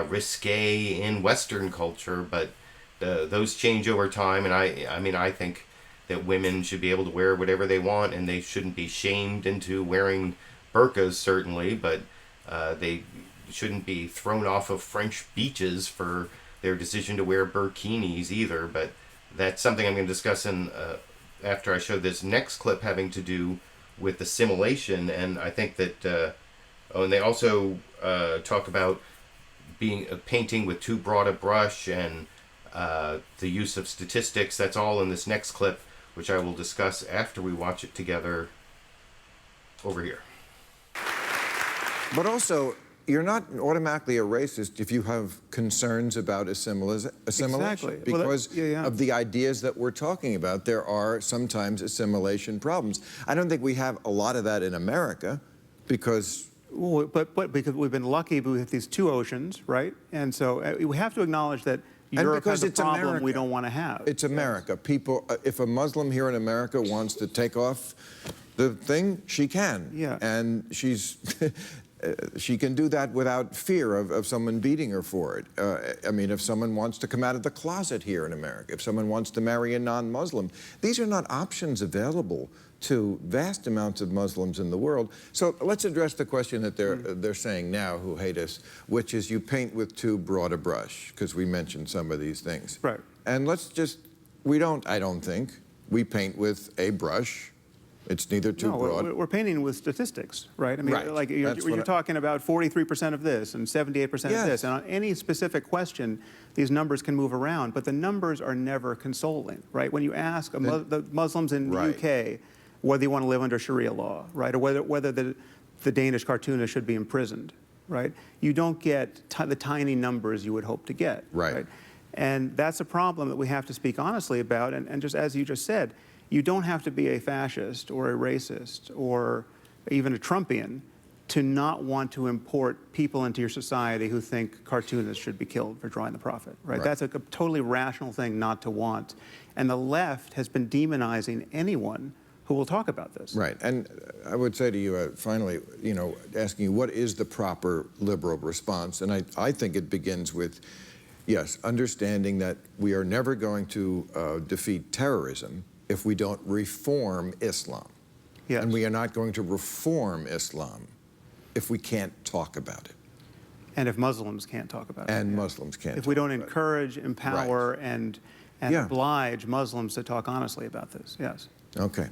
risque in Western culture, but those change over time. And I think that women should be able to wear whatever they want, and they shouldn't be shamed into wearing burqas, certainly, but they shouldn't be thrown off of French beaches for their decision to wear burkinis either. But that's something I'm going to discuss after I show this next clip having to do with assimilation. And I think that, and they also talk about painting with too broad a brush and the use of statistics. That's all in this next clip, which I will discuss after we watch it together over here. But also, you're not automatically a racist if you have concerns about assimilation. Exactly. Because of the ideas that we're talking about, there are sometimes assimilation problems. I don't think we have a lot of that in America because... Well, but because we've been lucky with these two oceans, right? And so we have to acknowledge that Europe has a problem we don't want to have. It's America. People, if a Muslim here in America wants to take off the thing, she can. Yeah. And she's... she can do that without fear of someone beating her for it. I mean, if someone wants to come out of the closet here in America, if someone wants to marry a non-Muslim, these are not options available to vast amounts of Muslims in the world. So let's address the question that they're saying now, who hate us, which is you paint with too broad a brush, because we mentioned some of these things. Right. And let's just, I don't think, we paint with a brush. It's neither too broad. We're painting with statistics, right? I mean, Right. like you're talking about 43% of this and 78% of this. And on any specific question, these numbers can move around, but the numbers are never consoling, right? When you ask the Muslims in the UK whether you want to live under Sharia law, right, or whether the Danish cartoonist should be imprisoned, right, you don't get the tiny numbers you would hope to get, right? And that's a problem that we have to speak honestly about. And just as you just said, you don't have to be a fascist or a racist or even a Trumpian to not want to import people into your society who think cartoonists should be killed for drawing the prophet, right? That's a totally rational thing not to want. And the left has been demonizing anyone who will talk about this. Right. And I would say to you, finally, you know, asking you, what is the proper liberal response? And I think it begins with, yes, understanding that we are never going to defeat terrorism if we don't reform Islam. Yes. And we are not going to reform Islam if we can't talk about it. And if Muslims can't talk about it. And Muslims can't. If we don't encourage, empower, and oblige Muslims to talk honestly about this, yes. Okay.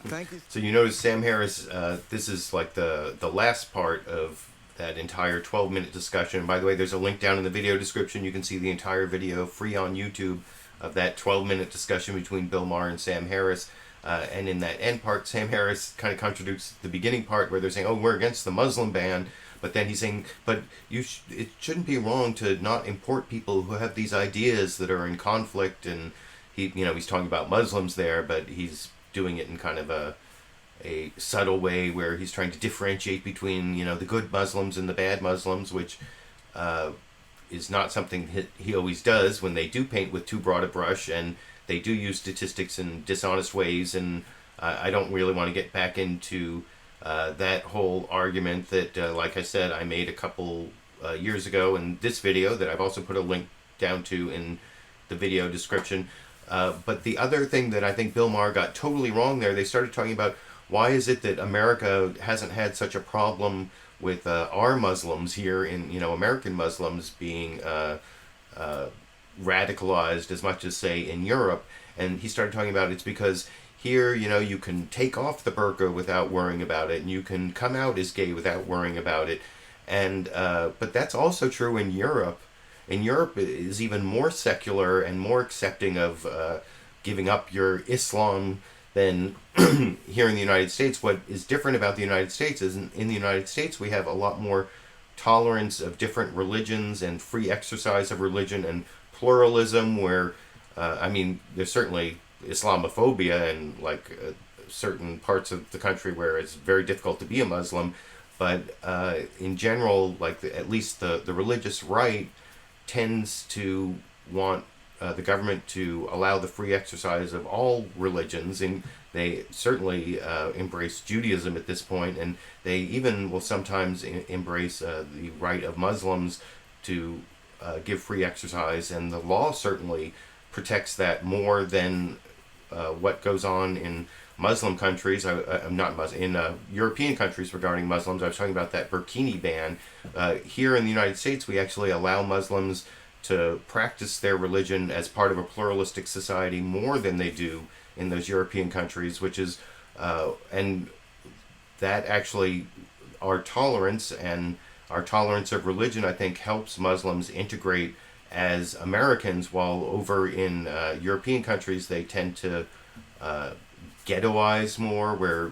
Thank you. So you notice Sam Harris, this is like the last part of that entire 12-minute discussion. And by the way, there's a link down in the video description. You can see the entire video free on YouTube of that 12-minute discussion between Bill Maher and Sam Harris. And in that end part, Sam Harris kind of contradicts the beginning part where they're saying, oh, we're against the Muslim ban. But then he's saying, but it shouldn't be wrong to not import people who have these ideas that are in conflict. And he's talking about Muslims there, but he's doing it in kind of a subtle way where he's trying to differentiate between, the good Muslims and the bad Muslims, which is not something he always does when they do paint with too broad a brush and they do use statistics in dishonest ways. And I don't really want to get back into that whole argument that, like I said, I made a couple years ago in this video that I've also put a link down to in the video description. But the other thing that I think Bill Maher got totally wrong there, they started talking about why is it that America hasn't had such a problem with our Muslims here in, American Muslims being radicalized as much as, say, in Europe. And he started talking about it's because here, you can take off the burqa without worrying about it, and you can come out as gay without worrying about it. And but that's also true in Europe. And Europe is even more secular and more accepting of giving up your Islam than here in the United States. What is different about the United States is in the United States we have a lot more tolerance of different religions and free exercise of religion and pluralism where, there's certainly Islamophobia and certain parts of the country where it's very difficult to be a Muslim. But in general, at least the religious right tends to want the government to allow the free exercise of all religions, and they certainly embrace Judaism at this point, and they even will sometimes embrace the right of Muslims to give free exercise, and the law certainly protects that more than what goes on in Muslim countries. In European countries regarding Muslims. I was talking about that burkini ban. Here in the United States, we actually allow Muslims to practice their religion as part of a pluralistic society more than they do in those European countries, which is, and that actually, our tolerance of religion, I think, helps Muslims integrate as Americans, while over in European countries, they tend to ghettoized more, where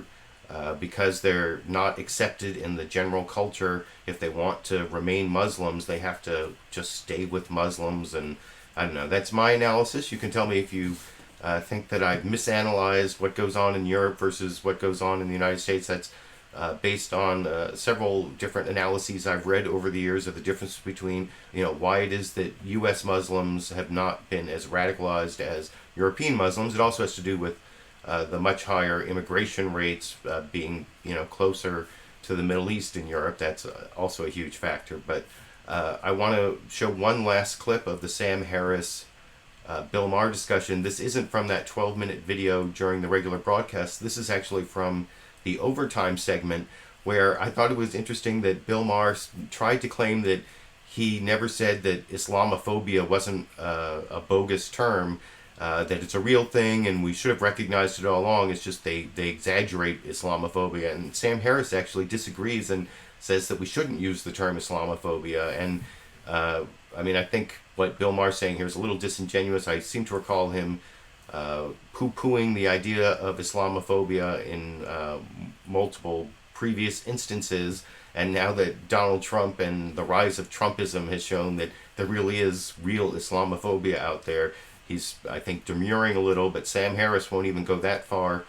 because they're not accepted in the general culture, if they want to remain Muslims, they have to just stay with Muslims. And I don't know, that's my analysis. You can tell me if you think that I've misanalyzed what goes on in Europe versus what goes on in the United States. That's based on several different analyses I've read over the years of the difference between, why it is that U.S. Muslims have not been as radicalized as European Muslims. It also has to do with the much higher immigration rates being, closer to the Middle East in Europe. That's also a huge factor. But I want to show one last clip of the Sam Harris Bill Maher discussion. This isn't from that 12-minute video during the regular broadcast. This is actually from the overtime segment, where I thought it was interesting that Bill Maher tried to claim that he never said that Islamophobia wasn't a bogus term, that it's a real thing and we should have recognized it all along. It's just they exaggerate Islamophobia. And Sam Harris actually disagrees and says that we shouldn't use the term Islamophobia. And I think what Bill Maher's saying here is a little disingenuous. I seem to recall him poo-pooing the idea of Islamophobia in multiple previous instances. And now that Donald Trump and the rise of Trumpism has shown that there really is real Islamophobia out there, he's, I think, demurring a little, but Sam Harris won't even go that far.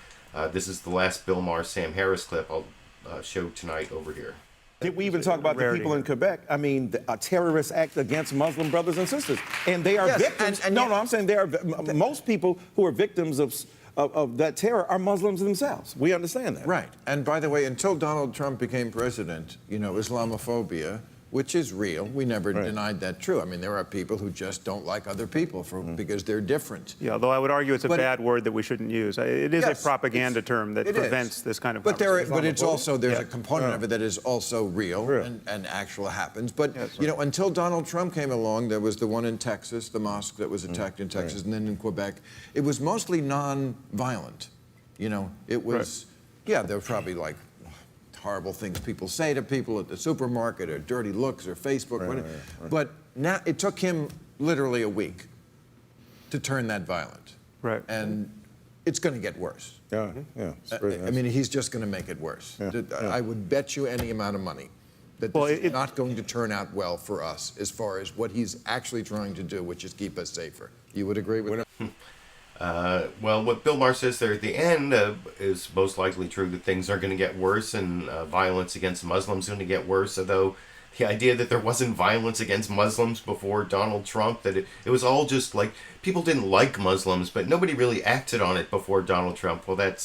This is the last Bill Maher Sam Harris clip I'll show tonight over here. Did we even talk about the people in Quebec? I mean, a terrorist act against Muslim brothers and sisters. And they are victims. I'm saying they are, most people who are victims of that terror are Muslims themselves. We understand that. Right. And by the way, until Donald Trump became president, Islamophobia, which is real, we never denied that true. I mean, there are people who just don't like other people because they're different. Yeah, although I would argue it's a bad word that we shouldn't use. It is a propaganda term that prevents this kind of conversation. But it's also, there's a component of it that is also real. And actual happens. But, until Donald Trump came along, there was the one in Texas, the mosque that was attacked in Texas, and then in Quebec. It was mostly non-violent. It was, there were probably like horrible things people say to people at the supermarket, or dirty looks, or Facebook, whatever. But now it took him literally a week to turn that violent. Right. And it's going to get worse. I mean, he's just going to make it worse. I would bet you any amount of money that this is not going to turn out well for us as far as what he's actually trying to do, which is keep us safer. You would agree with that? Well, what Bill Maher says there at the end is most likely true, that things are going to get worse and violence against Muslims is going to get worse. Although the idea that there wasn't violence against Muslims before Donald Trump, that it was all just like people didn't like Muslims, but nobody really acted on it before Donald Trump. Well, there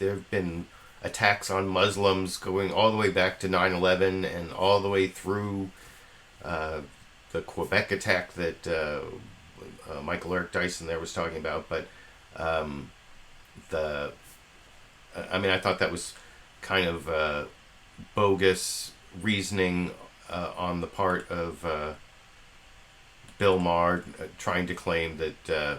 have been attacks on Muslims going all the way back to 9/11 and all the way through the Quebec attack that Michael Eric Dyson there was talking about, but I thought that was kind of bogus reasoning on the part of Bill Maher, trying to claim that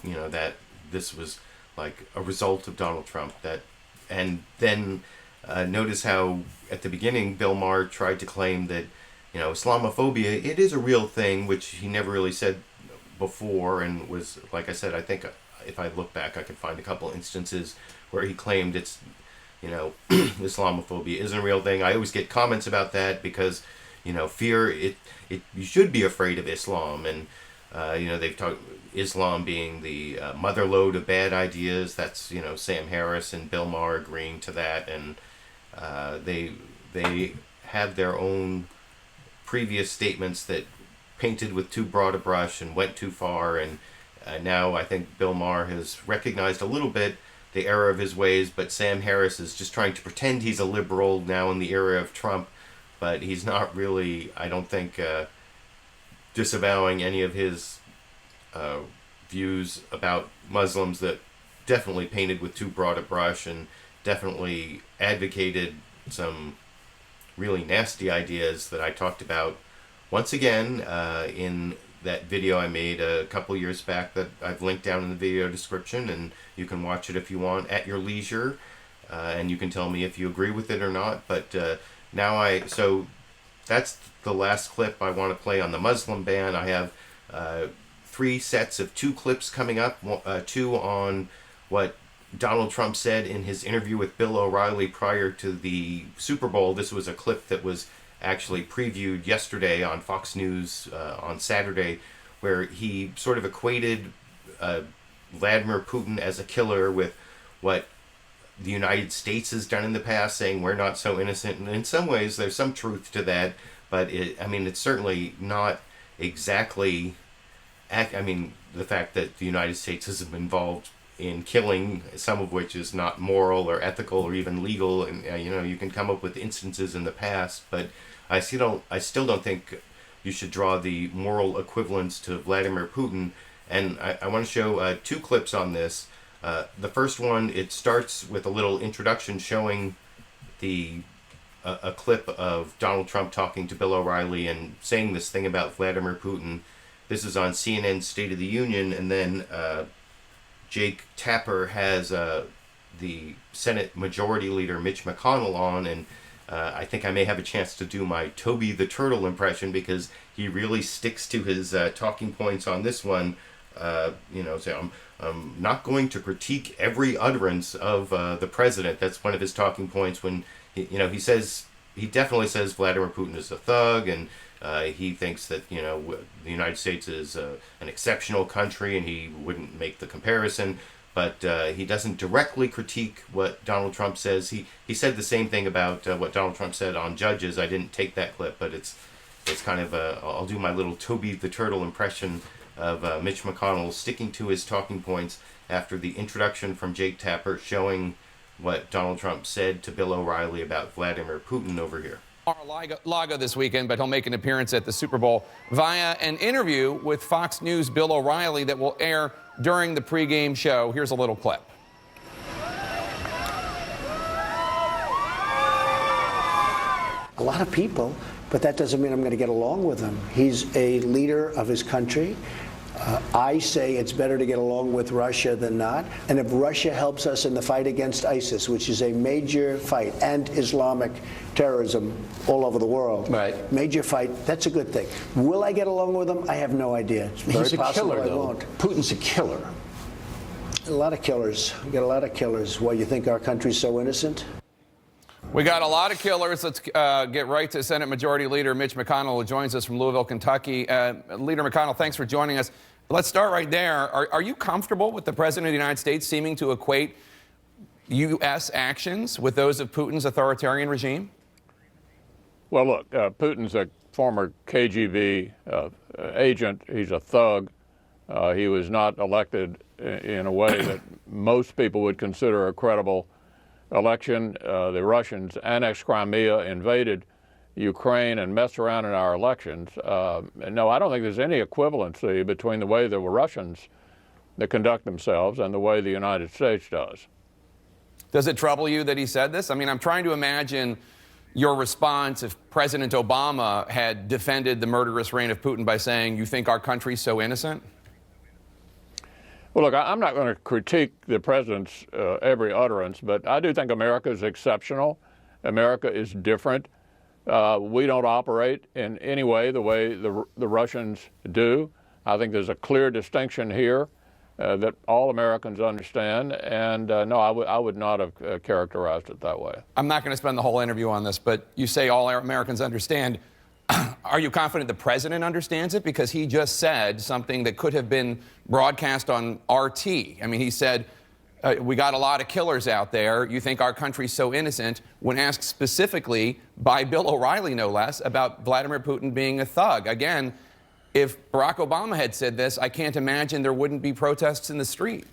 that this was like a result of Donald Trump. And then notice how at the beginning Bill Maher tried to claim that Islamophobia, it is a real thing, which he never really said before, and was, like I said, I think if I look back, I could find a couple instances where he claimed it's, Islamophobia isn't a real thing. I always get comments about that because, fear, you should be afraid of Islam, and, they've talked Islam being the motherlode of bad ideas. That's, Sam Harris and Bill Maher agreeing to that, and they have their own previous statements that painted with too broad a brush and went too far, and now I think Bill Maher has recognized a little bit the error of his ways, but Sam Harris is just trying to pretend he's a liberal now in the era of Trump, but he's not really, I don't think, disavowing any of his views about Muslims that definitely painted with too broad a brush and definitely advocated some really nasty ideas that I talked about once again in that video I made a couple years back that I've linked down in the video description, and you can watch it if you want at your leisure, and you can tell me if you agree with it or not. But so that's the last clip I want to play on the Muslim ban. I have 3 sets of 2 clips coming up, 2 on what Donald Trump said in his interview with Bill O'Reilly prior to the Super Bowl. This was a clip that was actually previewed yesterday on Fox News on Saturday, where he sort of equated Vladimir Putin as a killer with what the United States has done in the past, saying we're not so innocent. And in some ways, there's some truth to that, but it's certainly not exactly. The fact that the United States has been involved in killing, some of which is not moral or ethical or even legal, and you can come up with instances in the past, but I still don't think you should draw the moral equivalence to Vladimir Putin. And I want to show 2 clips on this. The first one, it starts with a little introduction showing a clip of Donald Trump talking to Bill O'Reilly and saying this thing about Vladimir Putin. This is on CNN's State of the Union, and then Jake Tapper has the Senate Majority Leader Mitch McConnell on, and I think I may have a chance to do my Toby the Turtle impression, because he really sticks to his talking points on this one. So I'm not going to critique every utterance of the president. That's one of his talking points when he definitely says Vladimir Putin is a thug, and he thinks that the United States is an exceptional country, and he wouldn't make the comparison. But he doesn't directly critique what Donald Trump says. He said the same thing about what Donald Trump said on judges. I didn't take that clip, but it's kind of I'll do my little Toby the Turtle impression of Mitch McConnell sticking to his talking points after the introduction from Jake Tapper showing what Donald Trump said to Bill O'Reilly about Vladimir Putin over here. Mar-a-Lago this weekend, but he'll make an appearance at the Super Bowl via an interview with Fox News' Bill O'Reilly that will air during the pregame show. Here's a little clip. A lot of people, but that doesn't mean I'm going to get along with him. He's a leader of his country. I say it's better to get along with Russia than not. And if Russia helps us in the fight against ISIS, which is a major fight, and Islamic terrorism all over the world, right, major fight, that's a good thing. Will I get along with him? I have no idea. It's very possible I won't. Putin's a killer. A lot of killers. We got a lot of killers. Why, you think our country's so innocent? We got a lot of killers. Let's get right to Senate Majority Leader Mitch McConnell, who joins us from Louisville, Kentucky. Leader McConnell, thanks for joining us. Let's start right there. Are you comfortable with the President of the United States seeming to equate U.S. actions with those of Putin's authoritarian regime? Well, look, Putin's a former KGB agent. He's a thug. He was not elected in a way that most people would consider a credible election. The Russians annexed Crimea, invaded Ukraine, and messed around in our elections. No, I don't think there's any equivalency between the way the Russians that conduct themselves and the way the United States does. Does it trouble you that he said this? I mean, I'm trying to imagine your response if President Obama had defended the murderous reign of Putin by saying, you think our country's so innocent? Well, look, I'm not going to critique the president's every utterance, but I do think America is exceptional. America is different. We don't operate in any way the way the Russians do. I think there's a clear distinction here that all Americans understand, and no, I would not have characterized it that way. I'm not going to spend the whole interview on this, but you say all Americans understand. Are you confident the president understands it? Because he just said something that could have been broadcast on RT. I mean, he said, we got a lot of killers out there. You think our country's so innocent, when asked specifically by Bill O'Reilly, no less, about Vladimir Putin being a thug. Again, if Barack Obama had said this, I can't imagine there wouldn't be protests in the street.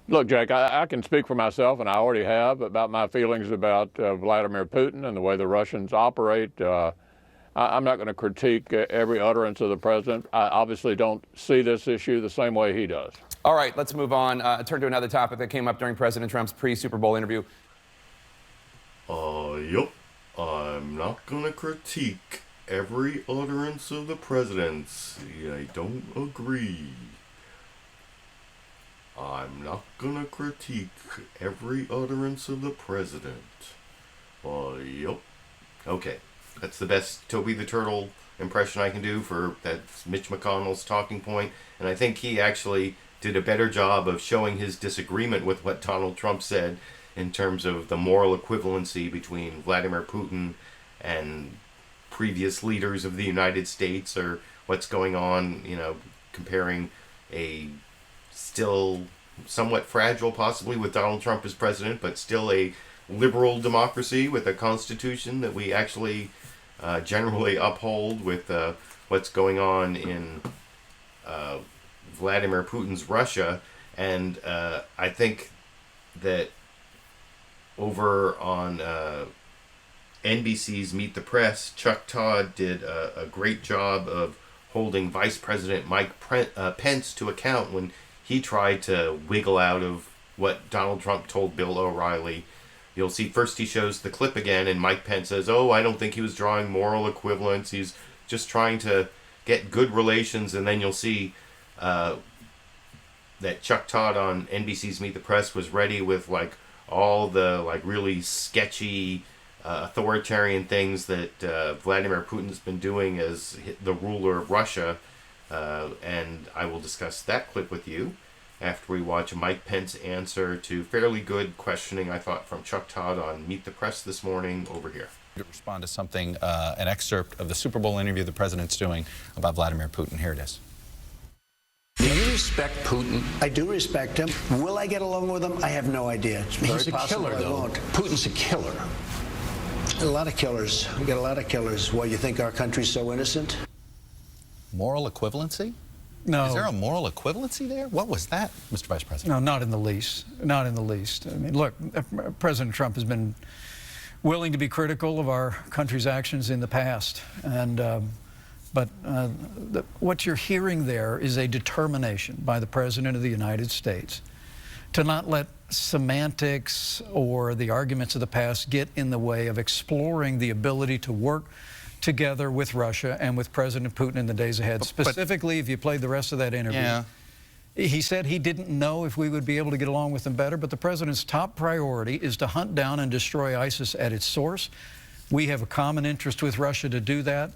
Look, Jake, I can speak for myself, and I already have, about my feelings about Vladimir Putin and the way the Russians operate. I'm not going to critique every utterance of the president. I obviously don't see this issue the same way he does. All right, let's move on. Turn to another topic that came up during President Trump's pre-Super Bowl interview. Yup. I'm not going to critique every utterance of the president's. I don't agree. I'm not gonna critique every utterance of the president. Yup. Okay. That's the best Toby the Turtle impression I can do for that's Mitch McConnell's talking point. And I think he actually did a better job of showing his disagreement with what Donald Trump said in terms of the moral equivalency between Vladimir Putin and previous leaders of the United States, or what's going on, you know, comparing a still somewhat fragile, possibly with Donald Trump as president, but still a liberal democracy with a constitution that we actually generally uphold, with what's going on in Vladimir Putin's Russia. And I think that over on NBC's Meet the Press, Chuck Todd did a great job of holding Vice President Mike Pence to account when he tried to wiggle out of what Donald Trump told Bill O'Reilly. You'll see first he shows the clip again, and Mike Pence says, oh, I don't think he was drawing moral equivalence. He's just trying to get good relations. And then you'll see that Chuck Todd on NBC's Meet the Press was ready with like all the like really sketchy authoritarian things that Vladimir Putin's been doing as the ruler of Russia. And I will discuss that clip with you after we watch Mike Pence answer to fairly good questioning, I thought, from Chuck Todd on Meet the Press this morning over here. To respond to something, an excerpt of the Super Bowl interview the president's doing about Vladimir Putin. Here it is. Do you respect Putin? I do respect him. Will I get along with him? I have no idea. It's very He's a possible killer, I though. won't. Putin's a killer. A lot of killers. We got a lot of killers. Why, you think our country's so innocent? Moral equivalency? No. Is there a moral equivalency there? What was that, Mr. Vice President? No, not in the least. Not in the least. I mean, look, President Trump has been willing to be critical of our country's actions in the past. And, what you're hearing there is a determination by the President of the United States to not let semantics or the arguments of the past get in the way of exploring the ability to work together with Russia and with President Putin in the days ahead. Specifically, if you played the rest of that interview, he said he didn't know if we would be able to get along with them better, but the president's top priority is to hunt down and destroy ISIS at its source. We have a common interest with Russia to do that.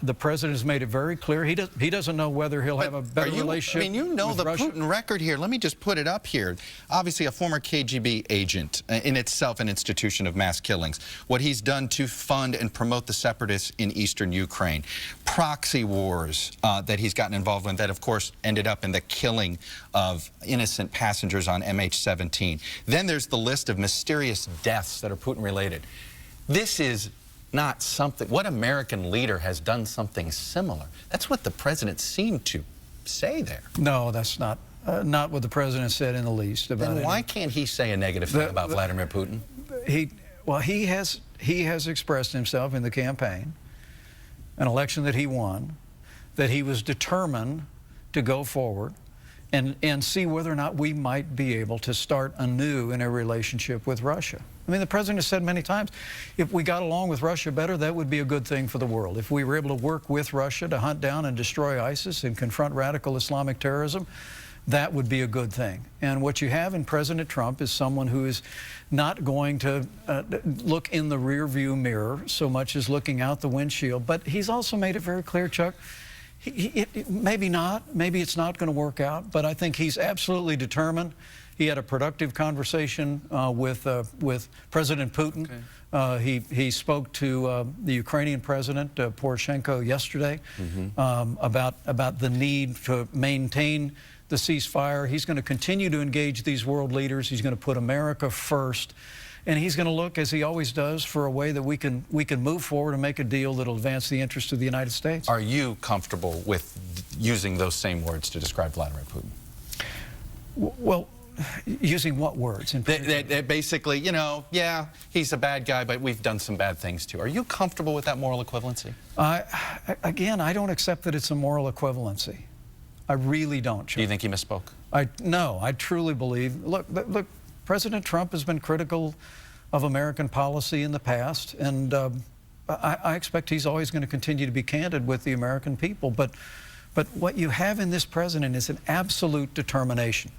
The president has made it very clear he doesn't know whether he'll have a better relationship. I mean, you know with the Russia. Putin record here. Let me just put it up here. Obviously, a former KGB agent, in itself an institution of mass killings. What he's done to fund and promote the separatists in eastern Ukraine. Proxy wars that he's gotten involved in that, of course, ended up in the killing of innocent passengers on MH17. Then there's the list of mysterious deaths that are Putin-related. This is not something, what American leader has done something similar? That's what the president seemed to say there. No, that's not what the president said in the least. Then why can't he say a negative thing about Vladimir Putin? He has expressed himself in the campaign, an election that he won, that he was determined to go forward and see whether or not we might be able to start anew in a relationship with Russia. I mean, the president has said many times, if we got along with Russia better, that would be a good thing for the world. If we were able to work with Russia to hunt down and destroy ISIS and confront radical Islamic terrorism, that would be a good thing. And what you have in President Trump is someone who is not going to look in the rearview mirror so much as looking out the windshield. But he's also made it very clear, Chuck, maybe not, maybe it's not going to work out, but I think he's absolutely determined. He had a productive conversation with President Putin. Okay. He spoke to the Ukrainian President Poroshenko yesterday about the need to maintain the ceasefire. He's going to continue to engage these world leaders. He's going to put America first. And he's going to look, as he always does, for a way that we can move forward and make a deal that will advance the interests of the United States. Are you comfortable with using those same words to describe Vladimir Putin? Well, using what words? Basically, you know, yeah, he's a bad guy, but we've done some bad things too. Are you comfortable with that moral equivalency? Again, I don't accept that it's a moral equivalency. I really don't, Chuck. Do you think he misspoke? No, I truly believe. Look, President Trump has been critical of American policy in the past, and I expect he's always going to continue to be candid with the American people. But what you have in this president is an absolute determination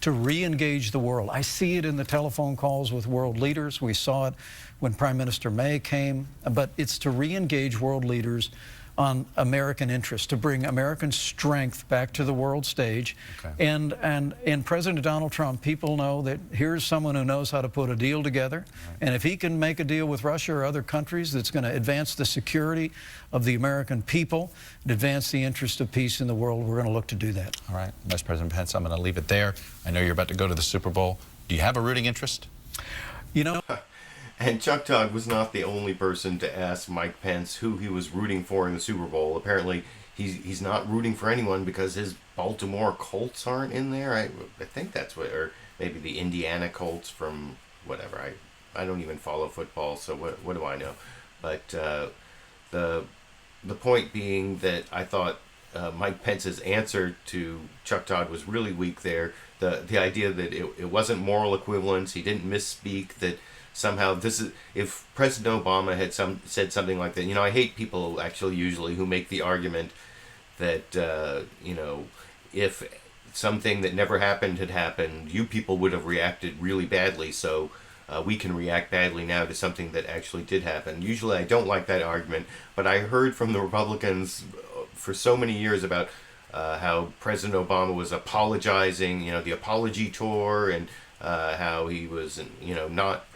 to re-engage the world. I see it in the telephone calls with world leaders. We saw it when Prime Minister May came. But it's to re-engage world leaders on American interests, to bring American strength back to the world stage. Okay. And President Donald Trump, people know that here's someone who knows how to put a deal together. Right. And if he can make a deal with Russia or other countries that's going to advance the security of the American people and advance the interest of peace in the world, we're going to look to do that. All right, Vice President Pence, I'm going to leave it there. I know you're about to go to the Super Bowl. Do you have a rooting interest? You know... And Chuck Todd was not the only person to ask Mike Pence who he was rooting for in the Super Bowl. Apparently, he's not rooting for anyone because his Baltimore Colts aren't in there. I think that's what, or maybe the Indiana Colts from whatever. I don't even follow football, so what do I know? But the point being that I thought Mike Pence's answer to Chuck Todd was really weak there. The idea that it wasn't moral equivalence, he didn't misspeak, that somehow this is, if President Obama had said something like that, you know, I hate people actually usually who make the argument that, you know, if something that never happened had happened, you people would have reacted really badly, so we can react badly now to something that actually did happen. Usually I don't like that argument, but I heard from the Republicans for so many years about how President Obama was apologizing, you know, the apology tour, and how he was, you know, not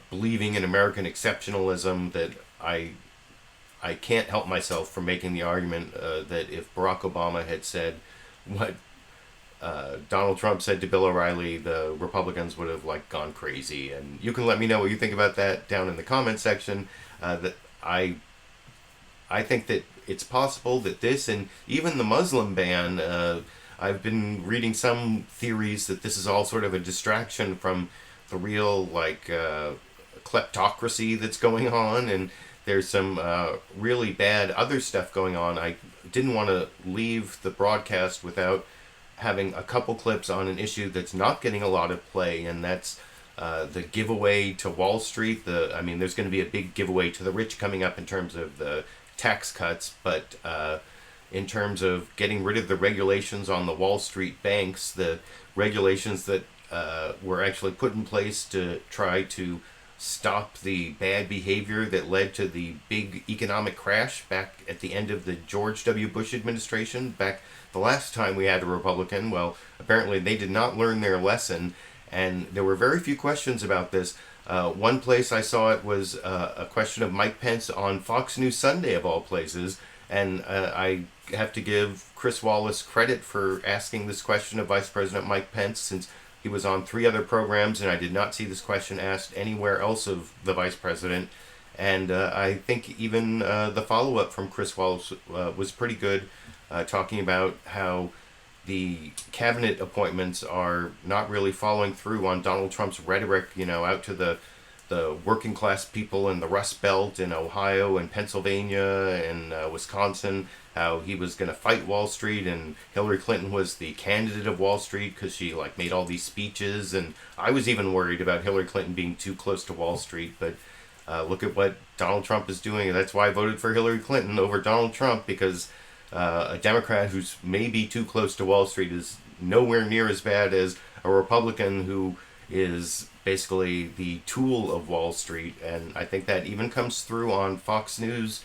believing in American exceptionalism, that I can't help myself from making the argument that if Barack Obama had said what Donald Trump said to Bill O'Reilly, the Republicans would have like gone crazy. And you can let me know what you think about that down in the comment section. That I think that it's possible that this, and even the Muslim ban, I've been reading some theories that this is all sort of a distraction from the real like kleptocracy that's going on, and there's some really bad other stuff going on. I didn't want to leave the broadcast without having a couple clips on an issue that's not getting a lot of play, and that's the giveaway to Wall Street. I mean, there's going to be a big giveaway to the rich coming up in terms of the tax cuts, but in terms of getting rid of the regulations on the Wall Street banks, the regulations that were actually put in place to try to stop the bad behavior that led to the big economic crash back at the end of the George W. Bush administration, back the last time we had a Republican. Well, apparently they did not learn their lesson, and there were very few questions about this. One place I saw it was a question of Mike Pence on Fox News Sunday, of all places, and I have to give Chris Wallace credit for asking this question of Vice President Mike Pence, since he was on 3 other programs, and I did not see this question asked anywhere else of the Vice President. And I think even the follow-up from Chris Wallace was pretty good, talking about how the cabinet appointments are not really following through on Donald Trump's rhetoric, you know, out to the working class people in the Rust Belt in Ohio and Pennsylvania and Wisconsin, how he was going to fight Wall Street, and Hillary Clinton was the candidate of Wall Street because she like made all these speeches, and I was even worried about Hillary Clinton being too close to Wall Street, but look at what Donald Trump is doing, and that's why I voted for Hillary Clinton over Donald Trump, because a Democrat who's maybe too close to Wall Street is nowhere near as bad as a Republican who is basically the tool of Wall Street. And I think that even comes through on Fox News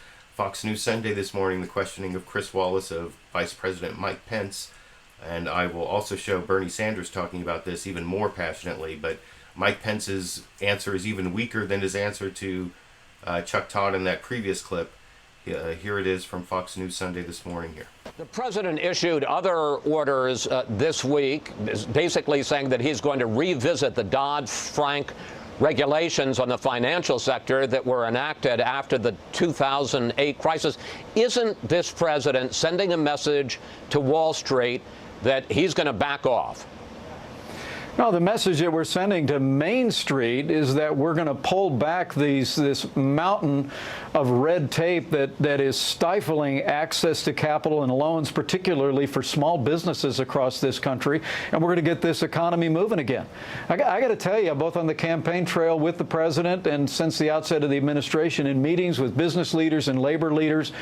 Sunday this morning, the questioning of Chris Wallace of Vice President Mike Pence. And I will also show Bernie Sanders talking about this even more passionately, but Mike Pence's answer is even weaker than his answer to Chuck Todd in that previous clip. Here it is from Fox News Sunday this morning here. The president issued other orders this week, basically saying that he's going to revisit the Dodd-Frank regulations on the financial sector that were enacted after the 2008 crisis. Isn't this president sending a message to Wall Street that he's going to back off? No, the message that we're sending to Main Street is that we're going to pull back this mountain of red tape that is stifling access to capital and loans, particularly for small businesses across this country, and we're going to get this economy moving again. I got to tell you, both on the campaign trail with the president and since the outset of the administration in meetings with business leaders and labor leaders,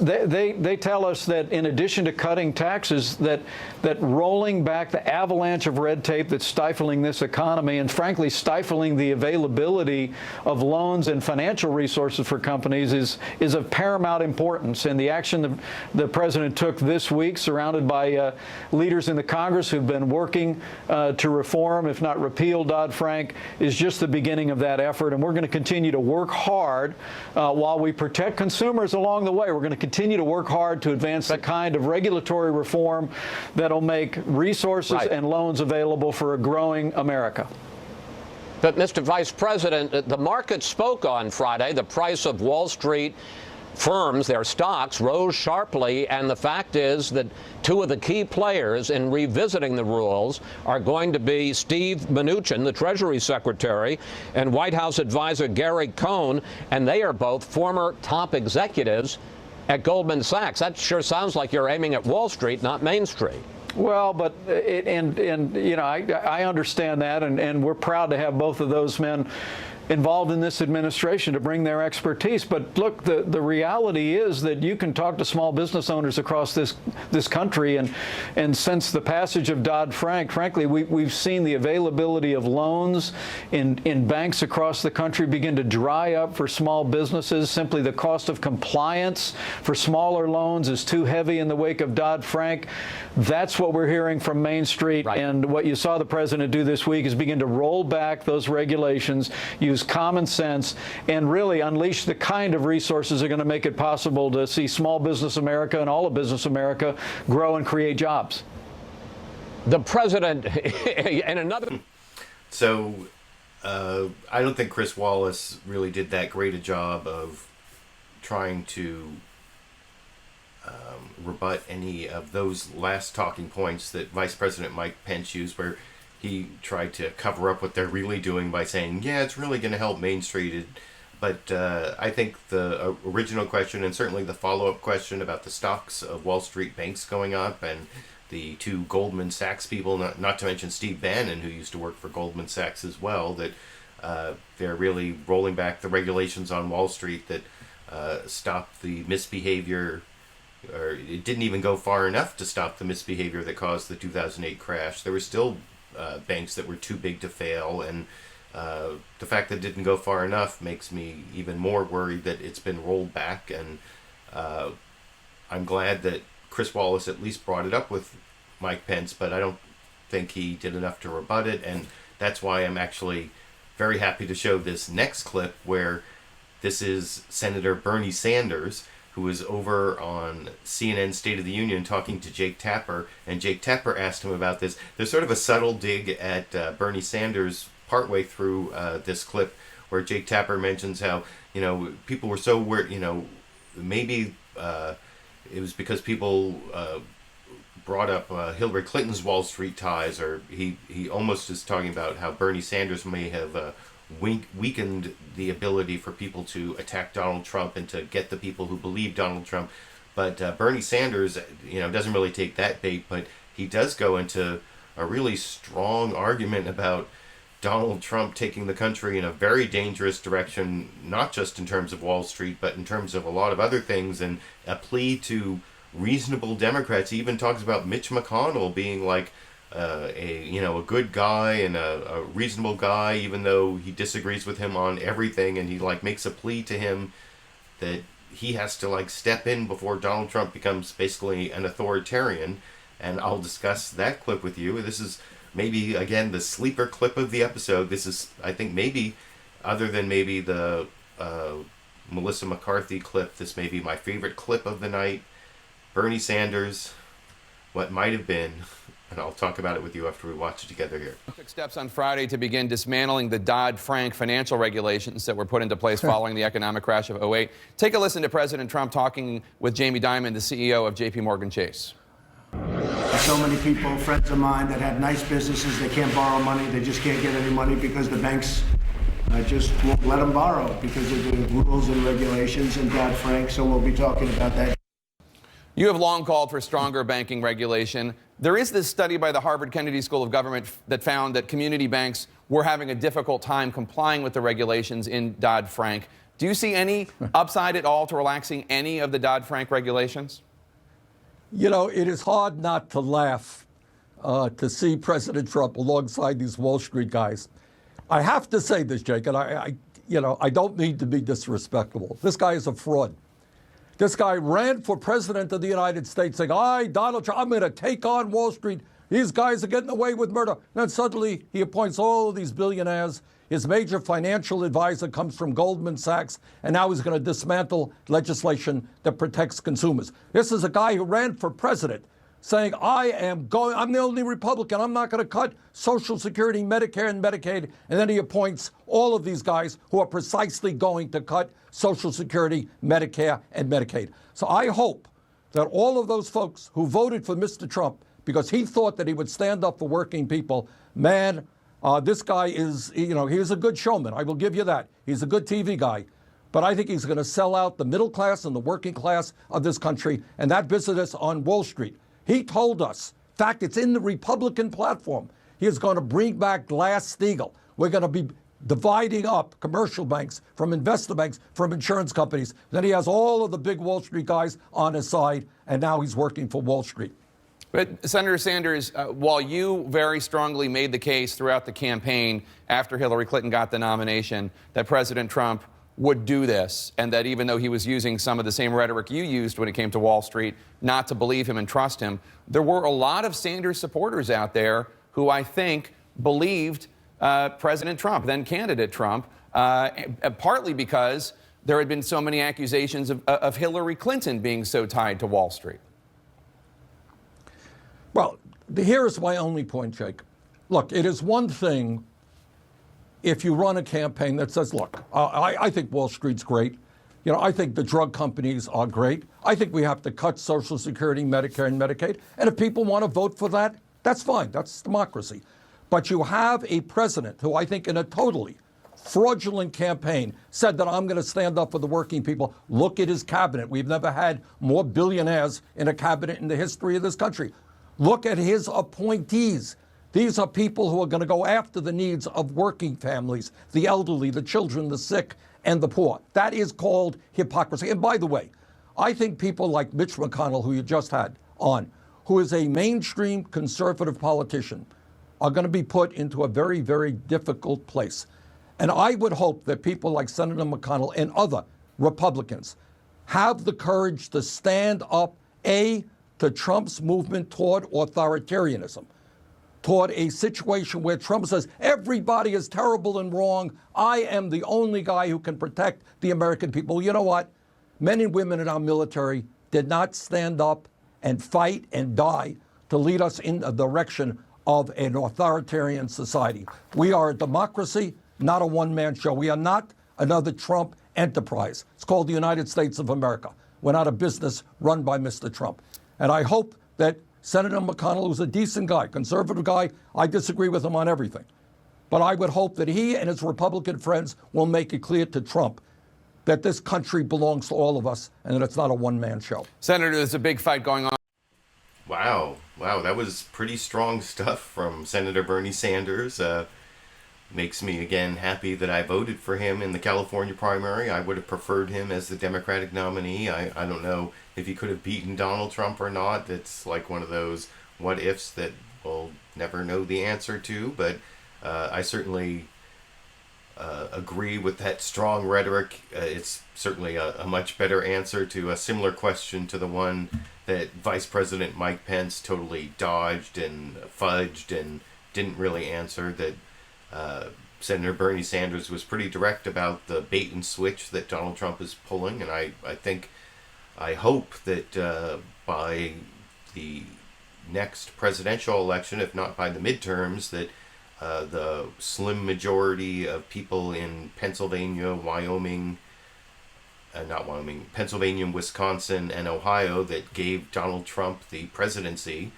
they tell us that in addition to cutting taxes, that rolling back the avalanche of red tape that's stifling this economy and frankly stifling the availability of loans and financial resources for companies is of paramount importance. And the action the president took this week, surrounded by leaders in the Congress who've been working to reform, if not repeal, Dodd-Frank, is just the beginning of that effort. And we're going to continue to work hard while we protect consumers along the way. We're going to continue to work hard to advance the kind of regulatory reform that'll make resources and loans available for a growing America. But, Mr. Vice President, the market spoke on Friday. The price of Wall Street firms, their stocks, rose sharply, and the fact is that two of the key players in revisiting the rules are going to be Steve Mnuchin, the Treasury Secretary, and White House advisor Gary Cohn, and they are both former top executives at Goldman Sachs. That sure sounds like you're aiming at Wall Street, not Main Street. Well, but you know, I understand that, and we're proud to have both of those men involved in this administration to bring their expertise. But look, the reality is that you can talk to small business owners across this country, and since the passage of Dodd-Frank, frankly, we've seen the availability of loans in banks across the country begin to dry up for small businesses. Simply the cost of compliance for smaller loans is too heavy in the wake of Dodd-Frank. That's what we're hearing from Main Street, and what you saw the president do this week is begin to roll back those regulations, use common sense, and really unleash the kind of resources that are going to make it possible to see small business America and all of business America grow and create jobs. The president, and another... So, I don't think Chris Wallace really did that great a job of trying to rebut any of those last talking points that Vice President Mike Pence used, where he tried to cover up what they're really doing by saying, yeah, it's really going to help Main Street. But I think the original question, and certainly the follow-up question about the stocks of Wall Street banks going up, and the two Goldman Sachs people, not to mention Steve Bannon, who used to work for Goldman Sachs as well, that they're really rolling back the regulations on Wall Street that stopped the misbehavior, or it didn't even go far enough to stop the misbehavior that caused the 2008 crash. There were still banks that were too big to fail, and the fact that it didn't go far enough makes me even more worried that it's been rolled back. And I'm glad that Chris Wallace at least brought it up with Mike Pence, but I don't think he did enough to rebut it, and that's why I'm actually very happy to show this next clip, where this is Senator Bernie Sanders, who was over on CNN State of the Union talking to Jake Tapper, and Jake Tapper asked him about this. There's sort of a subtle dig at Bernie Sanders partway through this clip, where Jake Tapper mentions how, you know, people were so worried, you know, maybe it was because people brought up Hillary Clinton's Wall Street ties, or he almost is talking about how Bernie Sanders may have weakened the ability for people to attack Donald Trump and to get the people who believe Donald Trump. But Bernie Sanders, you know, doesn't really take that bait, but he does go into a really strong argument about Donald Trump taking the country in a very dangerous direction, not just in terms of Wall Street, but in terms of a lot of other things, and a plea to reasonable Democrats. He even talks about Mitch McConnell being like a good guy and a reasonable guy, even though he disagrees with him on everything, and he like makes a plea to him that he has to like step in before Donald Trump becomes basically an authoritarian. And I'll discuss that clip with you. This is maybe, again, the sleeper clip of the episode. This is, I think, maybe, other than maybe the Melissa McCarthy clip, this may be my favorite clip of the night. Bernie Sanders, what might have been. And I'll talk about it with you after we watch it together here. Took steps on Friday to begin dismantling the Dodd-Frank financial regulations that were put into place following the economic crash of 2008. Take a listen to President Trump talking with Jamie Dimon, the CEO of JP Morgan Chase. So many people, friends of mine, that have nice businesses, they can't borrow money, they just can't get any money because the banks just won't let them borrow because of the rules and regulations and Dodd-Frank, so we'll be talking about that. You have long called for stronger banking regulation. There is this study by the Harvard Kennedy School of Government that found that community banks were having a difficult time complying with the regulations in Dodd-Frank. Do you see any upside at all to relaxing any of the Dodd-Frank regulations? You know, it is hard not to laugh to see President Trump alongside these Wall Street guys. I have to say this, Jake, and I don't mean to be disrespectful. This guy is a fraud. This guy ran for president of the United States saying, Donald Trump, I'm going to take on Wall Street. These guys are getting away with murder. And then suddenly he appoints all of these billionaires. His major financial advisor comes from Goldman Sachs, and now he's going to dismantle legislation that protects consumers. This is a guy who ran for president saying, I'm the only Republican. I'm not going to cut Social Security, Medicare, and Medicaid. And then he appoints all of these guys who are precisely going to cut Social Security, Medicare, and Medicaid. So I hope that all of those folks who voted for Mr. Trump because he thought that he would stand up for working people, man, this guy is, he's a good showman. I will give you that. He's a good TV guy. But I think he's going to sell out the middle class and the working class of this country and that business on Wall Street. He told us, in fact, it's in the Republican platform, he is going to bring back Glass-Steagall. We're going to be dividing up commercial banks from investor banks from insurance companies. Then he has all of the big Wall Street guys on his side, and now he's working for Wall Street. But Senator Sanders, while you very strongly made the case throughout the campaign after Hillary Clinton got the nomination that President Trump would do this, and that even though he was using some of the same rhetoric you used when it came to Wall Street, not to believe him and trust him, there were a lot of Sanders supporters out there who I think believed President Trump, then candidate Trump, partly because there had been so many accusations of Hillary Clinton being so tied to Wall Street. Well, here is my only point, Jake. Look, it is one thing if you run a campaign that says, look, I think Wall Street's great. I think the drug companies are great. I think we have to cut Social Security, Medicare, and Medicaid. And if people want to vote for that, that's fine. That's democracy. But you have a president who I think in a totally fraudulent campaign said that I'm going to stand up for the working people. Look at his cabinet. We've never had more billionaires in a cabinet in the history of this country. Look at his appointees. These are people who are going to go after the needs of working families, the elderly, the children, the sick, and the poor. That is called hypocrisy. And by the way, I think people like Mitch McConnell, who you just had on, who is a mainstream conservative politician, are going to be put into a very, very difficult place. And I would hope that people like Senator McConnell and other Republicans have the courage to stand up, A, to Trump's movement toward authoritarianism, toward a situation where Trump says, everybody is terrible and wrong. I am the only guy who can protect the American people. You know what? Men and women in our military did not stand up and fight and die to lead us in a direction of an authoritarian society. We are a democracy, not a one-man show. We are not another Trump enterprise. It's called the United States of America. We're not a business run by Mr. Trump. And I hope that Senator McConnell, who's a decent guy, conservative guy, I disagree with him on everything. But I would hope that he and his Republican friends will make it clear to Trump that this country belongs to all of us and that it's not a one-man show. Senator, there's a big fight going on. Wow, that was pretty strong stuff from Senator Bernie Sanders. Makes me, again, happy that I voted for him in the California primary. I would have preferred him as the Democratic nominee. I don't know if he could have beaten Donald Trump or not. It's like one of those what-ifs that we'll never know the answer to, but I certainly agree with that strong rhetoric. It's certainly a much better answer to a similar question to the one that Vice President Mike Pence totally dodged and fudged and didn't really answer, that Senator Bernie Sanders was pretty direct about the bait and switch that Donald Trump is pulling, and I hope that by the next presidential election, if not by the midterms, that the slim majority of people in Pennsylvania, Wyoming, Pennsylvania, Wisconsin, and Ohio that gave Donald Trump the presidency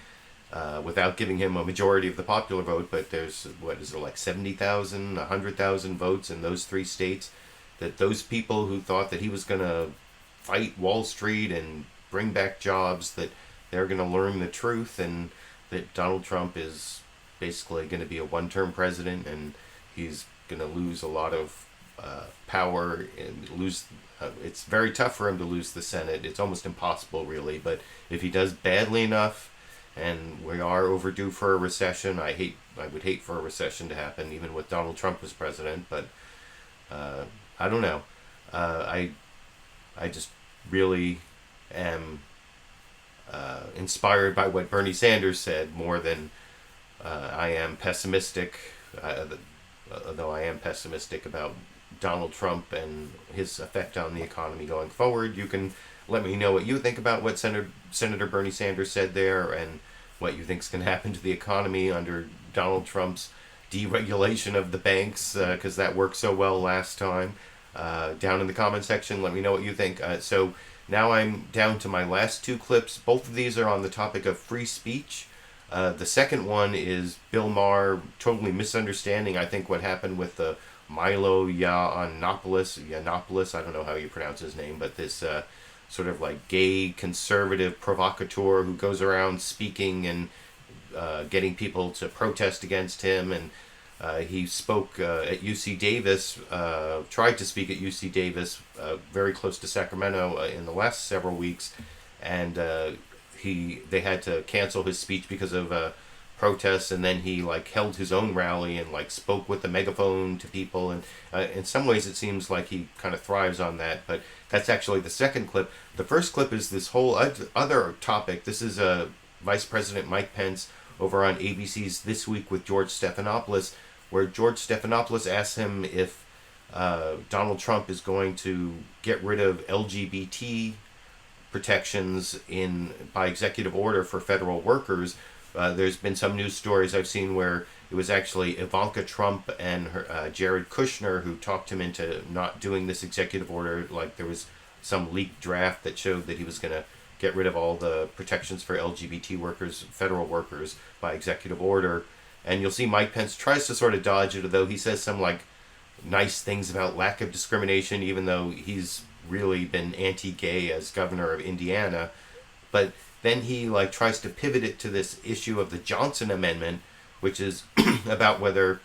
without giving him a majority of the popular vote. But there's, what is it, like 70,000, 100,000 votes in those 3 states, that those people who thought that he was going to fight Wall Street and bring back jobs, that they're going to learn the truth, and that Donald Trump is basically going to be a one-term president, and he's going to lose a lot of power and lose. It's very tough for him to lose the Senate. It's almost impossible, really. But if he does badly enough, and we are overdue for a recession, I would hate for a recession to happen, even with Donald Trump as president. But I don't know. I just really am inspired by what Bernie Sanders said more than I am pessimistic. Though I am pessimistic about Donald Trump and his effect on the economy going forward. You can let me know what you think about what Senator Bernie Sanders said there, and what you think is going to happen to the economy under Donald Trump's deregulation of the banks, because that worked so well last time. Down in the comment section, let me know what you think. So now I'm down to my last 2 clips. Both of these are on the topic of free speech. The second one is Bill Maher totally misunderstanding, I think, what happened with the Milo Yiannopoulos, I don't know how you pronounce his name, but this sort of like gay conservative provocateur who goes around speaking and getting people to protest against him. And he spoke at UC Davis, tried to speak at UC Davis, very close to Sacramento in the last several weeks, and they had to cancel his speech because of protests, and then he held his own rally and spoke with the megaphone to people, and in some ways it seems like he kind of thrives on that. But that's actually the second clip. The first clip is this whole other topic. This is Vice President Mike Pence over on ABC's This Week with George Stephanopoulos, where George Stephanopoulos asks him if Donald Trump is going to get rid of LGBT protections by executive order for federal workers. There's been some news stories I've seen where it was actually Ivanka Trump and Jared Kushner who talked him into not doing this executive order. There was some leaked draft that showed that he was going to get rid of all the protections for LGBT workers, federal workers, by executive order. And you'll see Mike Pence tries to sort of dodge it, although he says some nice things about lack of discrimination, even though he's really been anti-gay as governor of Indiana. But then he tries to pivot it to this issue of the Johnson Amendment, which is about whether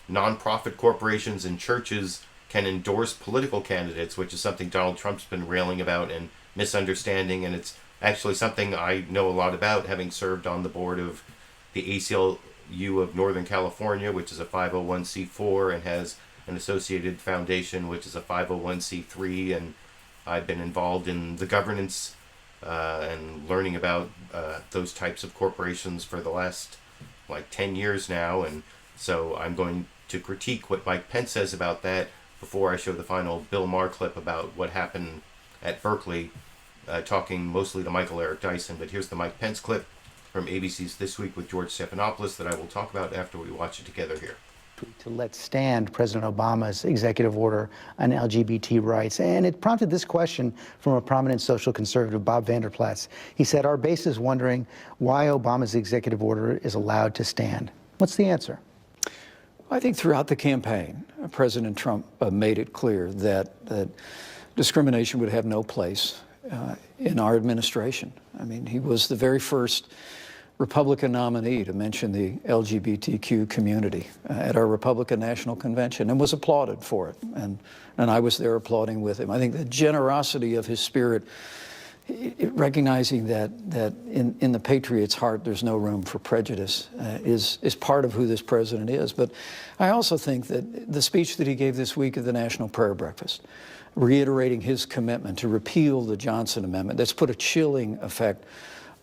nonprofit corporations and churches can endorse political candidates, which is something Donald Trump's been railing about and misunderstanding. And it's actually something I know a lot about, having served on the board of the ACLU of Northern California, which is a 501c4 and has an associated foundation, which is a 501c3. And I've been involved in the governance and learning about those types of corporations for the last 10 years now. And so I'm going to critique what Mike Pence says about that before I show the final Bill Maher clip about what happened at Berkeley, talking mostly to Michael Eric Dyson. But here's the Mike Pence clip from ABC's This Week with George Stephanopoulos that I will talk about after we watch it together here. To let stand President Obama's executive order on LGBT rights. And it prompted this question from a prominent social conservative, Bob Vanderplatz. He said, our base is wondering why Obama's executive order is allowed to stand. What's the answer? I think throughout the campaign, President Trump made it clear that discrimination would have no place in our administration. I mean, he was the very first Republican nominee to mention the LGBTQ community at our Republican National Convention and was applauded for it. And I was there applauding with him. I think the generosity of his spirit, recognizing that in the patriot's heart there's no room for prejudice, is part of who this president is. But I also think that the speech that he gave this week at the National Prayer Breakfast, reiterating his commitment to repeal the Johnson Amendment, that's put a chilling effect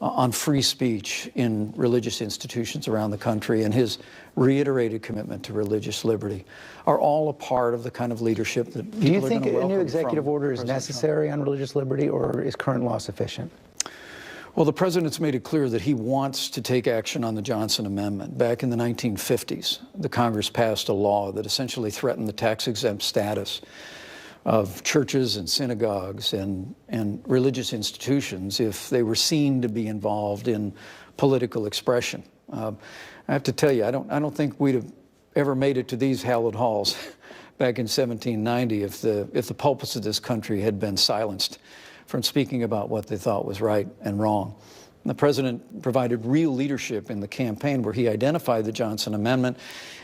on free speech in religious institutions around the country, and his reiterated commitment to religious liberty are all a part of the kind of leadership that people Do you are think going to a new executive order is President necessary on religious liberty, or is current law sufficient? Well, the president's made it clear that he wants to take action on the Johnson Amendment. Back in the 1950s, the Congress passed a law that essentially threatened the tax-exempt status of churches and synagogues and religious institutions if they were seen to be involved in political expression. I have to tell you, I don't think we'd have ever made it to these hallowed halls back in 1790 if the pulpits of this country had been silenced from speaking about what they thought was right and wrong. The president provided real leadership in the campaign where he identified the Johnson Amendment,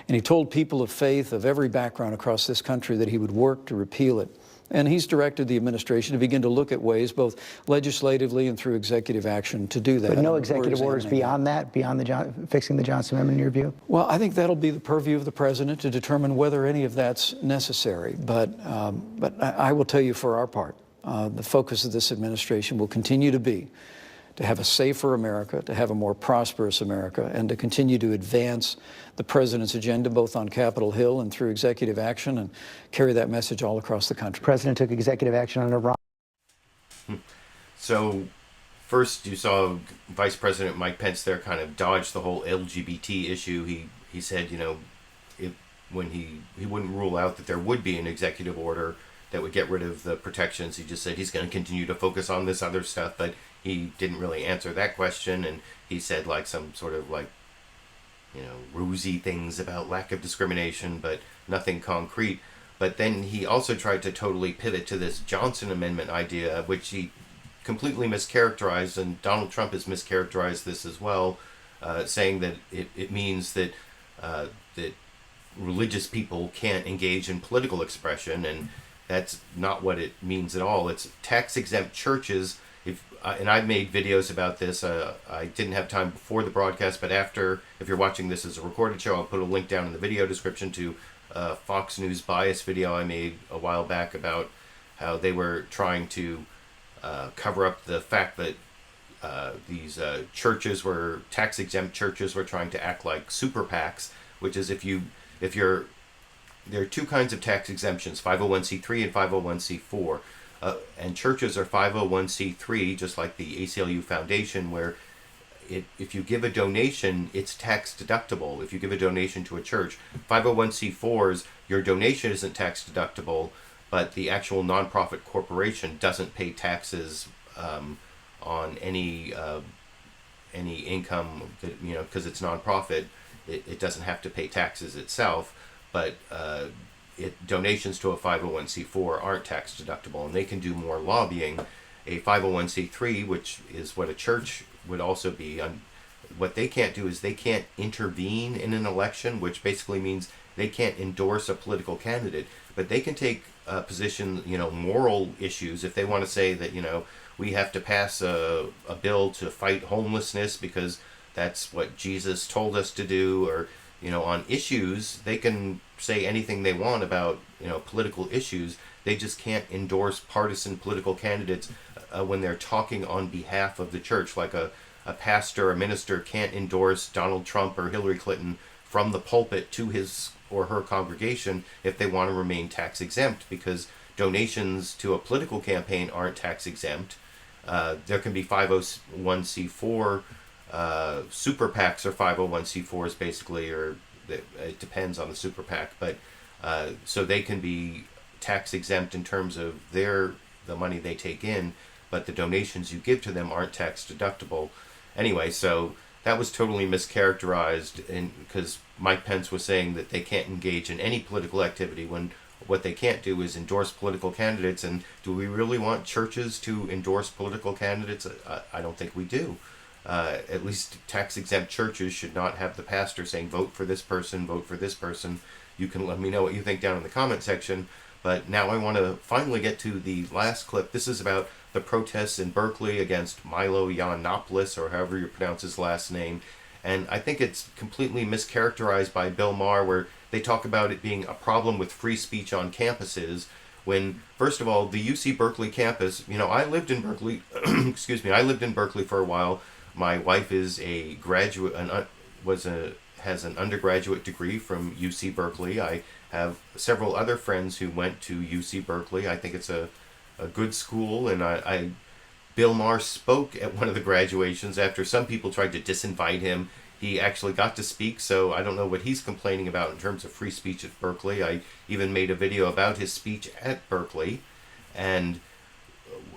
and he told people of faith of every background across this country that he would work to repeal it. And he's directed the administration to begin to look at ways, both legislatively and through executive action, to do that. But no executive orders beyond that, beyond fixing the Johnson Amendment, in your view? Well, I think that'll be the purview of the president to determine whether any of that's necessary. But I will tell you, for our part, the focus of this administration will continue to be to have a safer America, to have a more prosperous America, and to continue to advance the president's agenda both on Capitol Hill and through executive action and carry that message all across the country. The president took executive action on Iran. So first you saw Vice President Mike Pence there kind of dodge the whole LGBT issue. He said, you know, when he wouldn't rule out that there would be an executive order that would get rid of the protections. He just said he's going to continue to focus on this other stuff, but he didn't really answer that question, and he said like some sort of like, you know, rosy things about lack of discrimination, but nothing concrete. But then he also tried to totally pivot to this Johnson Amendment idea, which he completely mischaracterized, and Donald Trump has mischaracterized this as well, saying that it means that that religious people can't engage in political expression, and that's not what it means at all. It's tax-exempt churches. And I've made videos about this. I didn't have time before the broadcast, but after, if you're watching this as a recorded show, I'll put a link down in the video description to a Fox News bias video I made a while back about how they were trying to cover up the fact that these churches were, tax-exempt churches were trying to act like super PACs, which is there are two kinds of tax exemptions, 501c3 and 501c4. And churches are 501c3, just like the ACLU Foundation, where if you give a donation, it's tax deductible. If you give a donation to a church, 501c4s, your donation isn't tax deductible, but the actual nonprofit corporation doesn't pay taxes on any income that, you know, because it's nonprofit, it doesn't have to pay taxes itself, but donations to a 501c4 aren't tax deductible, and they can do more lobbying. A 501c3, which is what a church would also be, what they can't do is they can't intervene in an election, which basically means they can't endorse a political candidate, but they can take a position, you know, moral issues. If they want to say that, you know, we have to pass a bill to fight homelessness because that's what Jesus told us to do, or, you know, on issues, they can say anything they want about, you know, political issues. They just can't endorse partisan political candidates when they're talking on behalf of the church. Like a pastor, a minister can't endorse Donald Trump or Hillary Clinton from the pulpit to his or her congregation if they want to remain tax exempt, because donations to a political campaign aren't tax exempt. There can be 501c4 super PACs or 501c4s basically, or it depends on the super PAC, but so they can be tax exempt in terms of the money they take in, but the donations you give to them aren't tax deductible. Anyway, so that was totally mischaracterized, and because Mike Pence was saying that they can't engage in any political activity when what they can't do is endorse political candidates. And do we really want churches to endorse political candidates? I don't think we do. At least tax-exempt churches should not have the pastor saying, vote for this person, vote for this person. You can let me know what you think down in the comment section. But now I want to finally get to the last clip. This is about the protests in Berkeley against Milo Yiannopoulos, or however you pronounce his last name. And I think it's completely mischaracterized by Bill Maher, where they talk about it being a problem with free speech on campuses, when, first of all, the UC Berkeley campus, you know, I lived in Berkeley, excuse me, I lived in Berkeley for a while. My wife is a graduate, has an undergraduate degree from UC Berkeley. I have several other friends who went to UC Berkeley. I think it's a good school, and Bill Maher spoke at one of the graduations after some people tried to disinvite him. he actually got to speak, so I don't know what he's complaining about in terms of free speech at Berkeley. I even made a video about his speech at Berkeley, and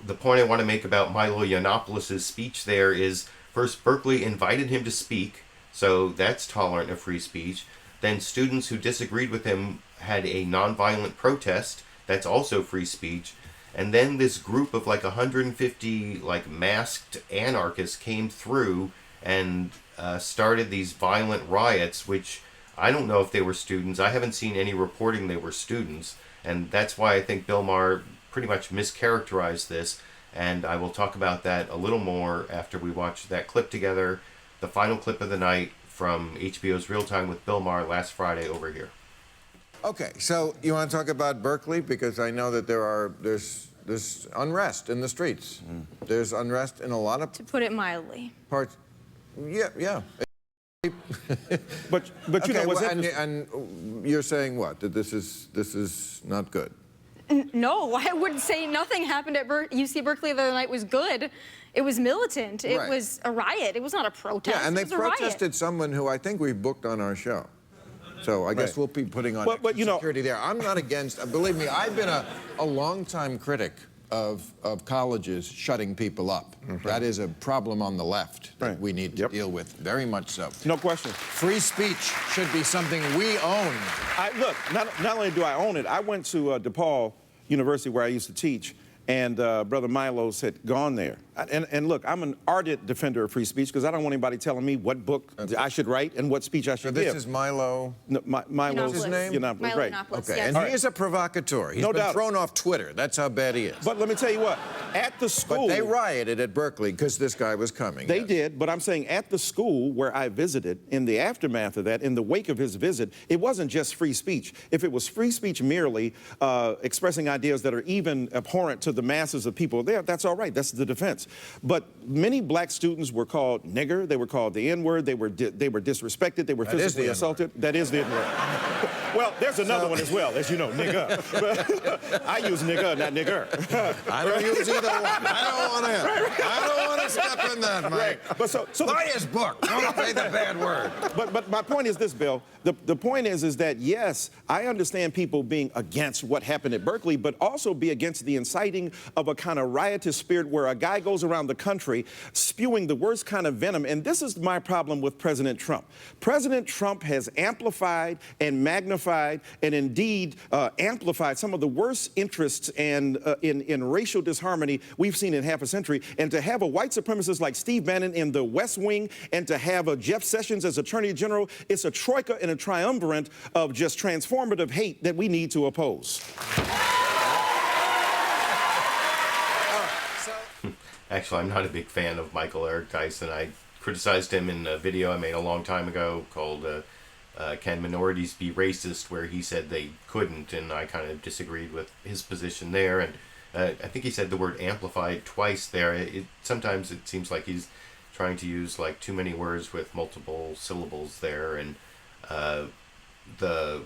the point I want to make about Milo Yiannopoulos' speech there is, first, Berkeley invited him to speak, so that's tolerant of free speech. Then students who disagreed with him had a nonviolent protest, that's also free speech. And then this group of like 150 like masked anarchists came through and started these violent riots, which I don't know if they were students. I haven't seen any reporting they were students, and that's why I think Bill Maher pretty much mischaracterized this, and I will talk about that a little more after we watch that clip together, the final clip of the night from HBO's Real Time with Bill Maher last Friday over here. Okay, so you want to talk about Berkeley? Because I know that there's unrest in the streets. There's unrest in a lot of... To put it mildly. Parts. Yeah. But you okay, know what's well, interesting? and you're saying what? That this is not good? No, I wouldn't say nothing happened at UC Berkeley the other night was good. It was militant. It was a riot. It was not a protest. Yeah, and they it was a riot. protested someone who I think we've booked on our show. So I guess we'll be putting on but you know, security there. I'm not against, believe me, I've been a long-time critic of colleges shutting people up. That is a problem on the left that we need to deal with, very much so. No question. Free speech should be something we own. Look, not only do I own it, I went to DePaul University where I used to teach, and Brother Milos had gone there. And look, I'm an ardent defender of free speech because I don't want anybody telling me what book I should write and what speech I should give. This is Milo... No, Milo's his name? Yiannopoulos, right. Okay, yes. And he is a provocateur. He's been thrown off Twitter. That's how bad he is. But let me tell you what, at the school... But they rioted at Berkeley because this guy was coming. They did, but I'm saying at the school where I visited, in the aftermath of that, in the wake of his visit, it wasn't just free speech. If it was free speech merely expressing ideas that are even abhorrent to the masses of people there, that's all right. That's the defense. But many black students were called nigger. They were called the N-word. They were disrespected. They were physically assaulted. That is the N-word. Well, there's another one as well, as you know, nigger. I use nigger, not nigger. I don't use either one. I don't want to step in that, Mike. Right. But so buy his book. Don't say the bad word. But my point is this, Bill. The point is that, yes, I understand people being against what happened at Berkeley, but also be against the inciting of a kind of riotous spirit where a guy goes around the country spewing the worst kind of venom. And this is my problem with President Trump. President Trump has amplified and magnified and indeed amplified some of the worst interests and in racial disharmony we've seen in half a century. And to have a white supremacist like Steve Bannon in the West Wing and to have a Jeff Sessions as Attorney General, it's a troika and a triumvirate of just transformative hate that we need to oppose. Actually, I'm not a big fan of Michael Eric Dyson. I criticized him in a video I made a long time ago called Can Minorities Be Racist?, where he said they couldn't, and I kind of disagreed with his position there. And I think he said the word amplified twice there. Sometimes it seems like he's trying to use like too many words with multiple syllables there. And the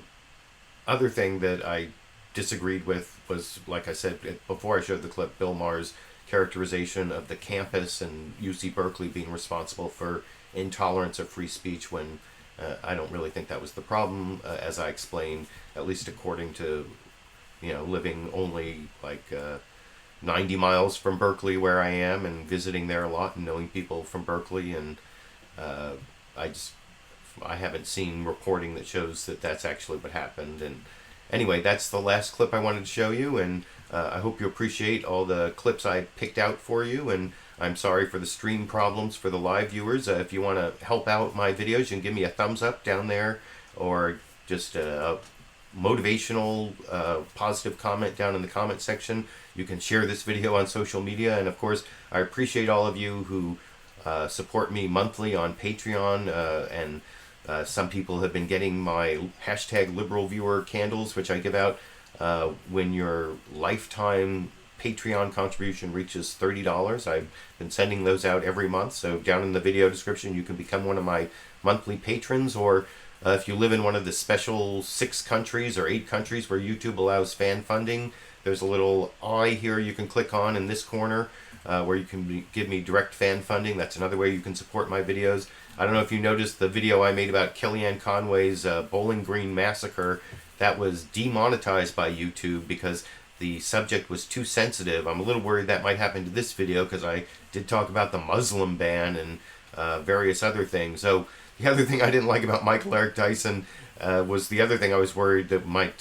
other thing that I disagreed with was, like I said before I showed the clip, Bill Maher's characterization of the campus and UC Berkeley being responsible for intolerance of free speech when I don't really think that was the problem, as I explained, at least according to, living only like 90 miles from Berkeley where I am and visiting there a lot and knowing people from Berkeley, and I haven't seen reporting that shows that that's actually what happened. And anyway, that's the last clip I wanted to show you, and I hope you appreciate all the clips I picked out for you, and I'm sorry for the stream problems for the live viewers. If you want to help out my videos, you can give me a thumbs up down there, or just a motivational, positive comment down in the comment section. You can share this video on social media, and of course, I appreciate all of you who support me monthly on Patreon, and some people have been getting my #LiberalViewer candles, which I give out when your lifetime Patreon contribution reaches $30. I've been sending those out every month, so down in the video description you can become one of my monthly patrons, or if you live in one of the special 6 countries or 8 countries where YouTube allows fan funding, there's a little eye here you can click on in this corner where you can give me direct fan funding. That's another way you can support my videos. I don't know if you noticed the video I made about Kellyanne Conway's Bowling Green massacre. That was demonetized by YouTube because the subject was too sensitive. I'm a little worried that might happen to this video because I did talk about the Muslim ban and various other things. So the other thing I didn't like about Michael Eric Dyson was the other thing I was worried that might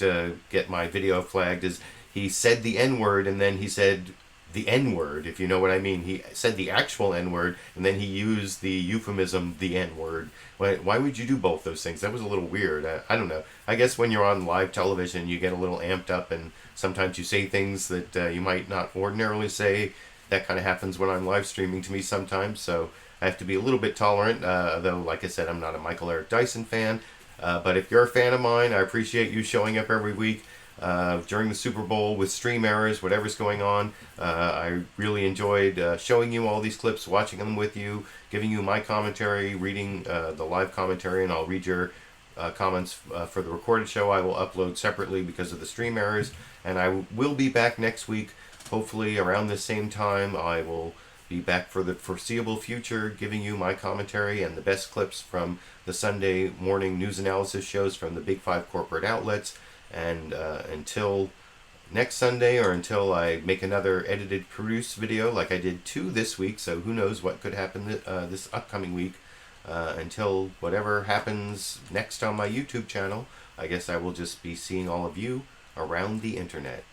get my video flagged is he said the N-word and then he said the N-word, if you know what I mean. He said the actual N-word and then he used the euphemism the N-word. Why would you do both those things? That was a little weird. I don't know. I guess when you're on live television you get a little amped up and sometimes you say things that you might not ordinarily say. That kind of happens when I'm live streaming to me sometimes, so I have to be a little bit tolerant, though, like I said, I'm not a Michael Eric Dyson fan. But if you're a fan of mine, I appreciate you showing up every week during the Super Bowl with stream errors, whatever's going on. I really enjoyed showing you all these clips, watching them with you, giving you my commentary, reading the live commentary, and I'll read your comments for the recorded show. I will upload separately because of the stream errors, and I will be back next week, hopefully around the same time. I will be back for the foreseeable future, giving you my commentary and the best clips from the Sunday morning news analysis shows from the big 5 corporate outlets. And until next Sunday, or until I make another edited, produced video like I did 2 this week, so who knows what could happen this upcoming week, until whatever happens next on my YouTube channel, I guess I will just be seeing all of you around the internet.